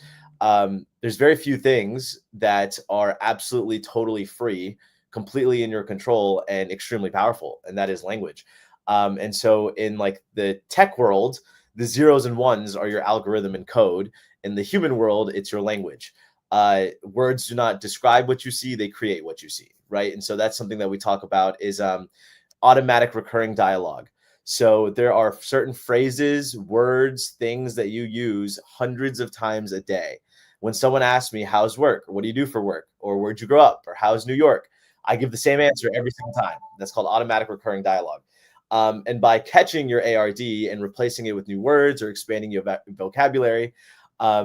C: there's very few things that are absolutely totally free, completely in your control, and extremely powerful, and that is language. And so in like the tech world, the zeros and ones are your algorithm and code. In the human world, it's your language. Words do not describe what you see, they create what you see, right? And so that's something that we talk about is automatic recurring dialogue. So there are certain phrases, words, things that you use hundreds of times a day. When someone asks me, how's work? Or what do you do for work? Or where'd you grow up? Or how's New York? I give the same answer every single time. That's called automatic recurring dialogue. And by catching your ARD and replacing it with new words or expanding your vocabulary,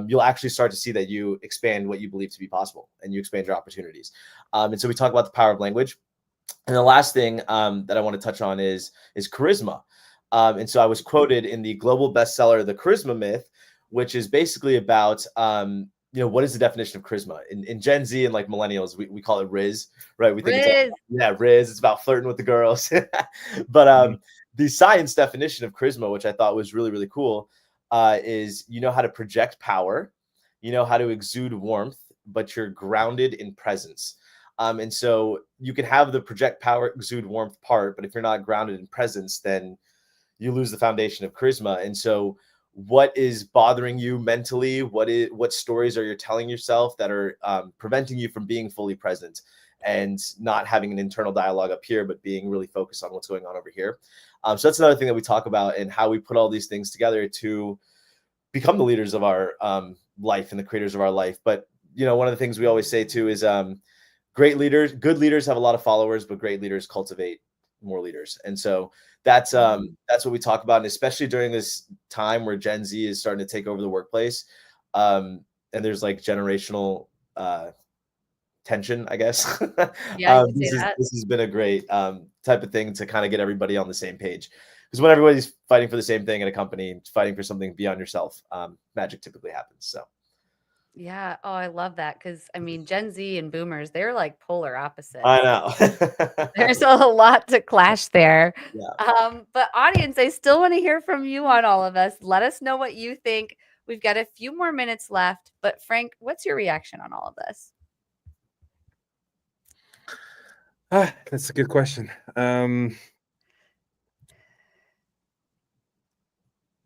C: you'll actually start to see that you expand what you believe to be possible and you expand your opportunities. And so we talk about the power of language. And the last thing that I want to touch on is charisma. And so I was quoted in the global bestseller, The Charisma Myth, which is basically about, what is the definition of charisma? In Gen Z and like millennials, we call it Riz, right? We think it's Riz. It's about flirting with the girls. But the science definition of charisma, which I thought was really, really cool, is you know how to project power, you know how to exude warmth, but you're grounded in presence. And so you can have the project power, exude warmth part, but if you're not grounded in presence, then you lose the foundation of charisma. And so what is bothering you mentally? What stories are you telling yourself that are preventing you from being fully present and not having an internal dialogue up here, but being really focused on what's going on over here? So that's another thing that we talk about, and how we put all these things together to become the leaders of our life and the creators of our life. But, you know, one of the things we always say too is good leaders have a lot of followers, but great leaders cultivate more leaders. And so that's what we talk about. And especially during this time where Gen Z is starting to take over the workplace, and there's like generational tension, I guess.
A: Yeah, you can say that.
C: This has been a great type of thing to kind of get everybody on the same page. Because when everybody's fighting for the same thing in a company, fighting for something beyond yourself, magic typically happens. So.
A: Yeah. Oh, I love that. Because I mean, Gen Z and boomers, they're like polar opposites.
C: I know.
A: There's a lot to clash there.
C: Yeah.
A: But audience, I still want to hear from you on all of us. Let us know what you think. We've got a few more minutes left. But Frank, what's your reaction on all of this?
B: That's a good question.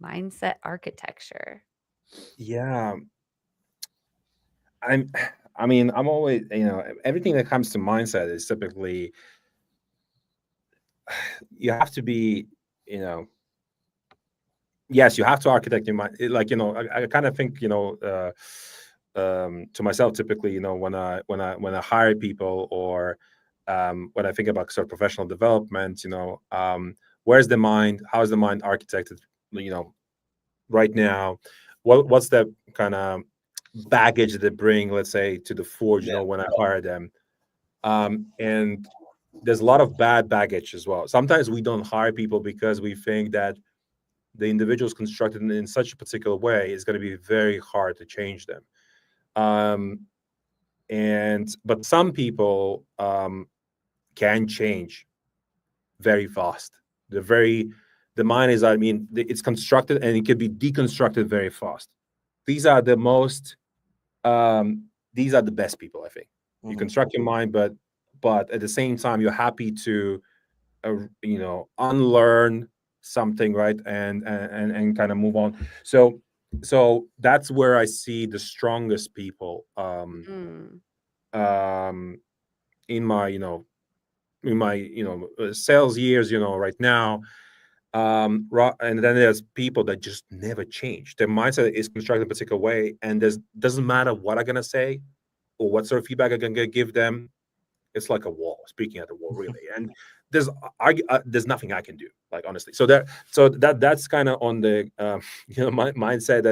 A: Mindset architecture.
B: Yeah. I'm always, everything that comes to mindset is typically, you have to be, yes, you have to architect your mind. Like, I kind of think, to myself, typically, when I hire people, or when I think about sort of professional development, where's the mind? How's the mind architected, right now? What's the kind of baggage that they bring, let's say, to the Forge, when I hire them? And there's a lot of bad baggage as well. Sometimes we don't hire people because we think that the individual's constructed in such a particular way is going to be very hard to change them. But some people can change very fast. The mind is, it's constructed and it can be deconstructed very fast. These are the best people, I think. You construct your mind, but at the same time, you're happy to, unlearn something, right? And kind of move on. So that's where I see the strongest people in my sales years, right now. And then there's people that just never change. Their mindset is constructed a particular way, and doesn't matter what I'm gonna say or what sort of feedback I'm gonna give them. It's like a wall, speaking at the wall, really. And there's nothing I can do, like, honestly. So that's kind of on the my mindset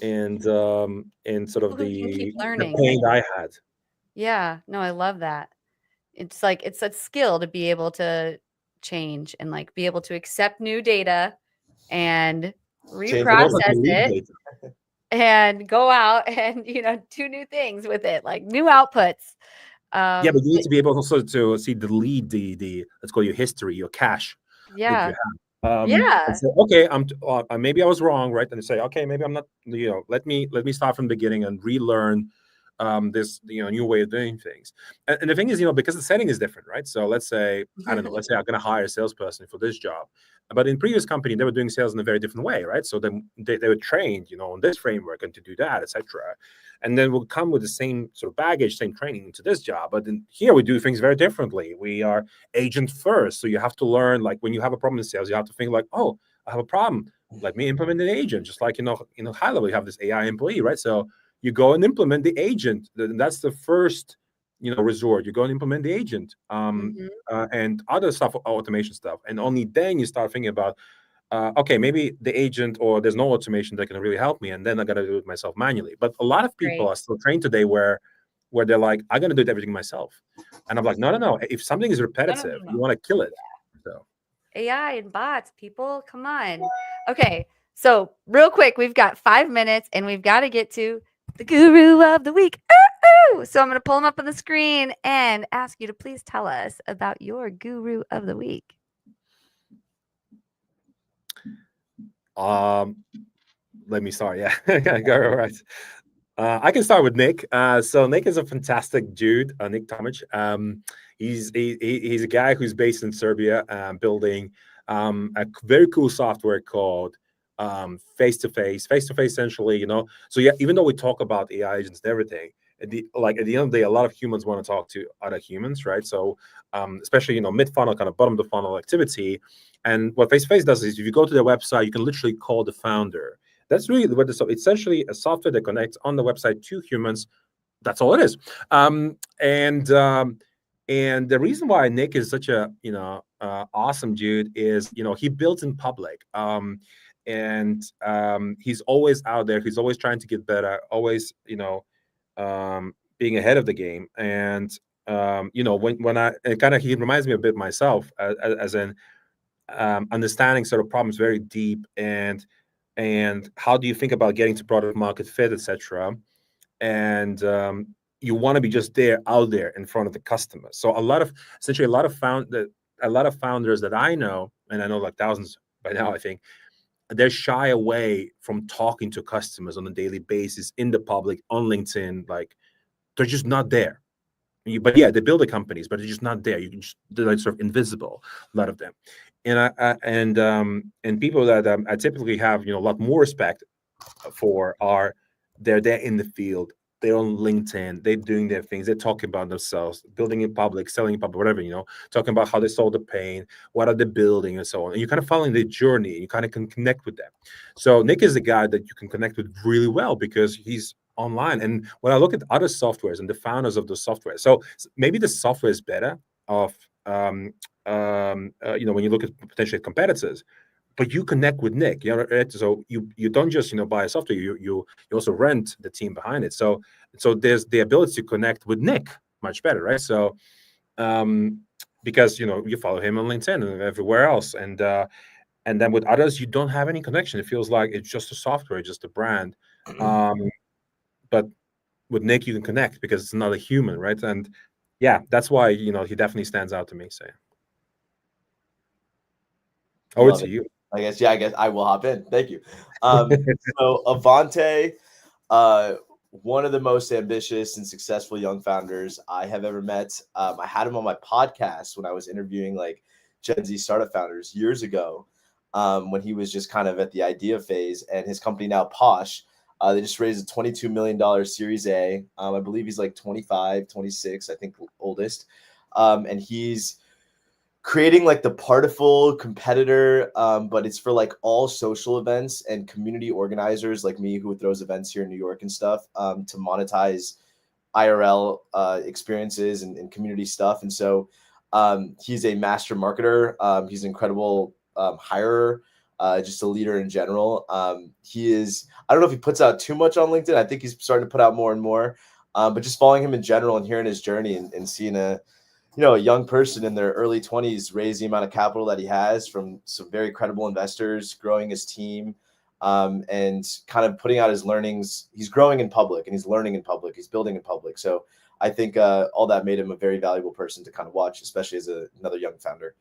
B: and sort of the pain I had.
A: Yeah, no, I love that. It's like, it's a skill to be able to change and like be able to accept new data and reprocess it and go out and do new things with it, like new outputs.
B: Yeah, but you need to be able also to see the lead, the let's call your history, your cache.
A: Yeah.
B: That you have. And say, okay, maybe I was wrong, right? And say, okay, maybe I'm not. Let me start from the beginning and relearn this new way of doing things. And the thing is, because the setting is different, right? So let's say, I don't know, let's say I'm going to hire a salesperson for this job, but in previous company they were doing sales in a very different way, right? So then they were trained, on this framework and to do that, etc. And then we'll come with the same sort of baggage, same training into this job. But then here we do things very differently. We are agent first, so you have to learn, like, when you have a problem in sales, you have to think like, oh, I have a problem. Let me implement an agent, just like high level, you have this AI employee, right? So you go and implement the agent. That's the first, resort. You go and implement the agent, and other stuff, automation stuff, and only then you start thinking about, okay, maybe the agent, or there's no automation that can really help me, and then I got to do it myself manually. But a lot of people are still trained today where they're like, I'm going to do everything myself, and I'm like, no. If something is repetitive, you want to kill it. So
A: AI and bots, people, come on. Okay, so real quick, we've got 5 minutes, and we've got to get to the guru of the week. So I'm going to pull them up on the screen and ask you to please tell us about your guru of the week.
B: Let me start. Yeah, go right. I can start with Nick. So Nick is a fantastic dude, Nick Tomic. He's a guy who's based in Serbia, building a very cool software called face-to-face. Face-to-face, essentially, So yeah, even though we talk about AI agents and everything, at the end of the day, a lot of humans want to talk to other humans, right? So especially mid-funnel, kind of bottom of the funnel activity. And what face-to-face does is, if you go to their website, you can literally call the founder. That's really what it's essentially a software that connects on the website to humans. That's all it is. And the reason why Nick is such a awesome dude is he builds in public. And he's always out there. He's always trying to get better. Always being ahead of the game. And when I he reminds me a bit myself as in understanding sort of problems very deep, and how do you think about getting to product market fit, etc. And you want to be just out there in front of the customer. So a lot of founders that I know, and I know like thousands by now, I think, they're shy away from talking to customers on a daily basis in the public, on LinkedIn. Like, they're just not there. But yeah, they build the companies, but they're just not there. They're like sort of invisible, a lot of them. And people that I typically have a lot more respect for they're there in the field. They're on LinkedIn. They're doing their things. They're talking about themselves, building in public, selling in public, whatever, talking about how they solve the pain, what are they building, and so on. And you're kind of following their journey. And you kind of can connect with them. So Nick is the guy that you can connect with really well because he's online. And when I look at other softwares and the founders of the software, so maybe the software is better when you look at potential competitors, but you connect with Nick, so you don't just buy a software, you also rent the team behind it. So there's the ability to connect with Nick much better, right? So because you follow him on LinkedIn and everywhere else, and then with others you don't have any connection. It feels like it's just a software, just a brand. But with Nick you can connect because it's another human, right? And yeah, that's why he definitely stands out to me. So over to you.
C: I guess I will hop in. Thank you. So Avante, one of the most ambitious and successful young founders I have ever met. I had him on my podcast when I was interviewing like Gen Z startup founders years ago, when he was just kind of at the idea phase, and his company now Posh, they just raised a $22 million Series A. I believe he's like 25, 26, I think oldest. And he's creating like the Partiful competitor, but it's for like all social events and community organizers like me who throws events here in New York and stuff, to monetize IRL experiences and community stuff. And so he's a master marketer. He's an incredible hirer, just a leader in general. He is, I don't know if he puts out too much on LinkedIn. I think he's starting to put out more and more, but just following him in general and hearing his journey and seeing a young person in their early 20s raise the amount of capital that he has from some very credible investors, growing his team, and kind of putting out his learnings. He's growing in public and he's learning in public. He's building in public. So I think all that made him a very valuable person to kind of watch, especially as another young founder.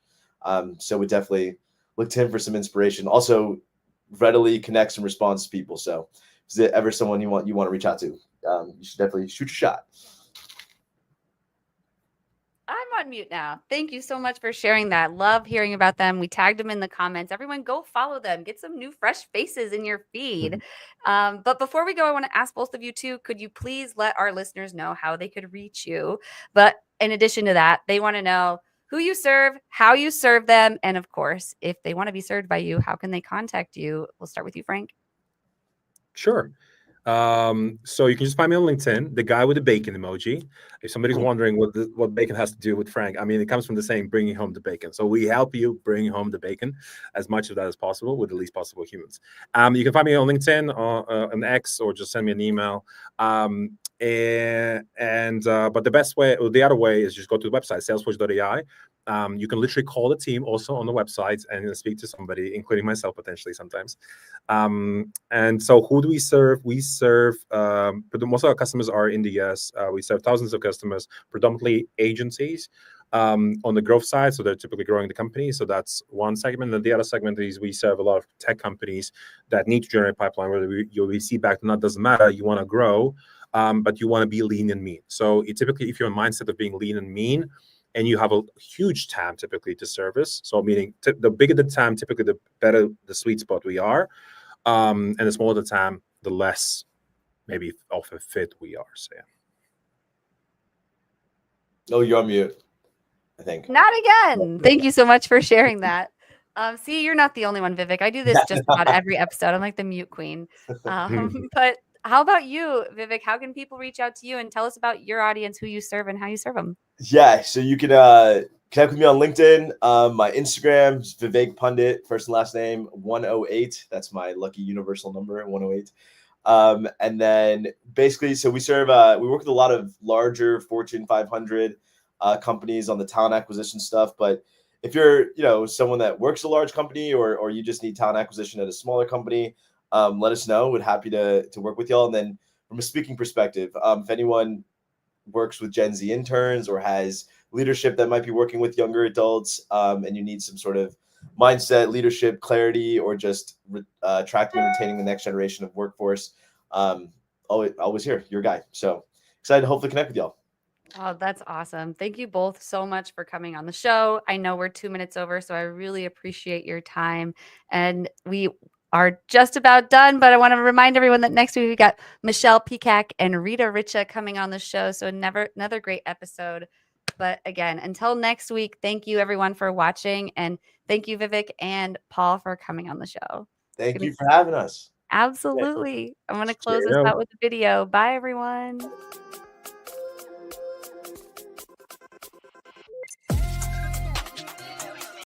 C: So we definitely look to him for some inspiration. Also readily connects and responds to people. So is there ever someone you want to reach out to, you should definitely shoot your shot.
A: I'm on mute now. Thank you so much for sharing that. Love hearing about them. We tagged them in the comments. Everyone go follow them. Get some new fresh faces in your feed. But before we go, I want to ask both of you too, could you please let our listeners know how they could reach you? But in addition to that, they want to know who you serve, how you serve them, and of course, if they want to be served by you, how can they contact you? We'll start with you, Frank.
B: Sure. So you can just find me on LinkedIn, the guy with the bacon emoji. If somebody's wondering what bacon has to do with Frank, I mean, it comes from the saying, bringing home the bacon. So we help you bring home the bacon, as much of that as possible, with the least possible humans. You can find me on LinkedIn or on X, or just send me an email. But the best way, or the other way, is just go to the website, salesforge.ai. You can literally call the team also on the website and speak to somebody, including myself potentially sometimes. And so who do we serve? We serve, most of our customers are in the US. We serve thousands of customers, predominantly agencies. on the growth side. So they're typically growing the company. So that's one segment. And the other segment is we serve a lot of tech companies that need to generate pipeline, whether you'll receive back or not, doesn't matter. You want to grow, but you want to be lean and mean. So typically, if you're in a mindset of being lean and mean, and you have a huge TAM typically to service, so meaning the bigger the TAM, typically the better the sweet spot we are, and the smaller the TAM, the less maybe of a fit we are. So yeah.
C: Oh, you're on mute, I think.
A: Not again. Thank you so much for sharing that. See, you're not the only one, Vivek. I do this just about every episode. I'm like the mute queen. But how about you, Vivek? How can people reach out to you and tell us about your audience, who you serve, and how you serve them?
C: Yeah, so you can connect with me on LinkedIn. My Instagram is Vivek Pandit, first and last name 108. That's my lucky universal number, 108. And then basically, so we serve, we work with a lot of larger Fortune 500 companies on the talent acquisition stuff. But if you're, someone that works a large company or you just need talent acquisition at a smaller company, let us know. We're happy to work with y'all. And then from a speaking perspective, if anyone works with Gen Z interns or has leadership that might be working with younger adults, and you need some sort of mindset, leadership, clarity, or just attracting and retaining the next generation of workforce, always here, your guy. So excited to hopefully connect with y'all.
A: Oh, that's awesome. Thank you both so much for coming on the show. I know we're 2 minutes over, so I really appreciate your time. And we are just about done, but I want to remind everyone that next week we got Michelle Peacock and Rita Richa coming on the show. So another great episode. But again, until next week, thank you everyone for watching. And thank you, Vivek and Paul, for coming on the show.
C: Thank you for having us.
A: Absolutely. I'm going to close this out with a video. Bye, everyone.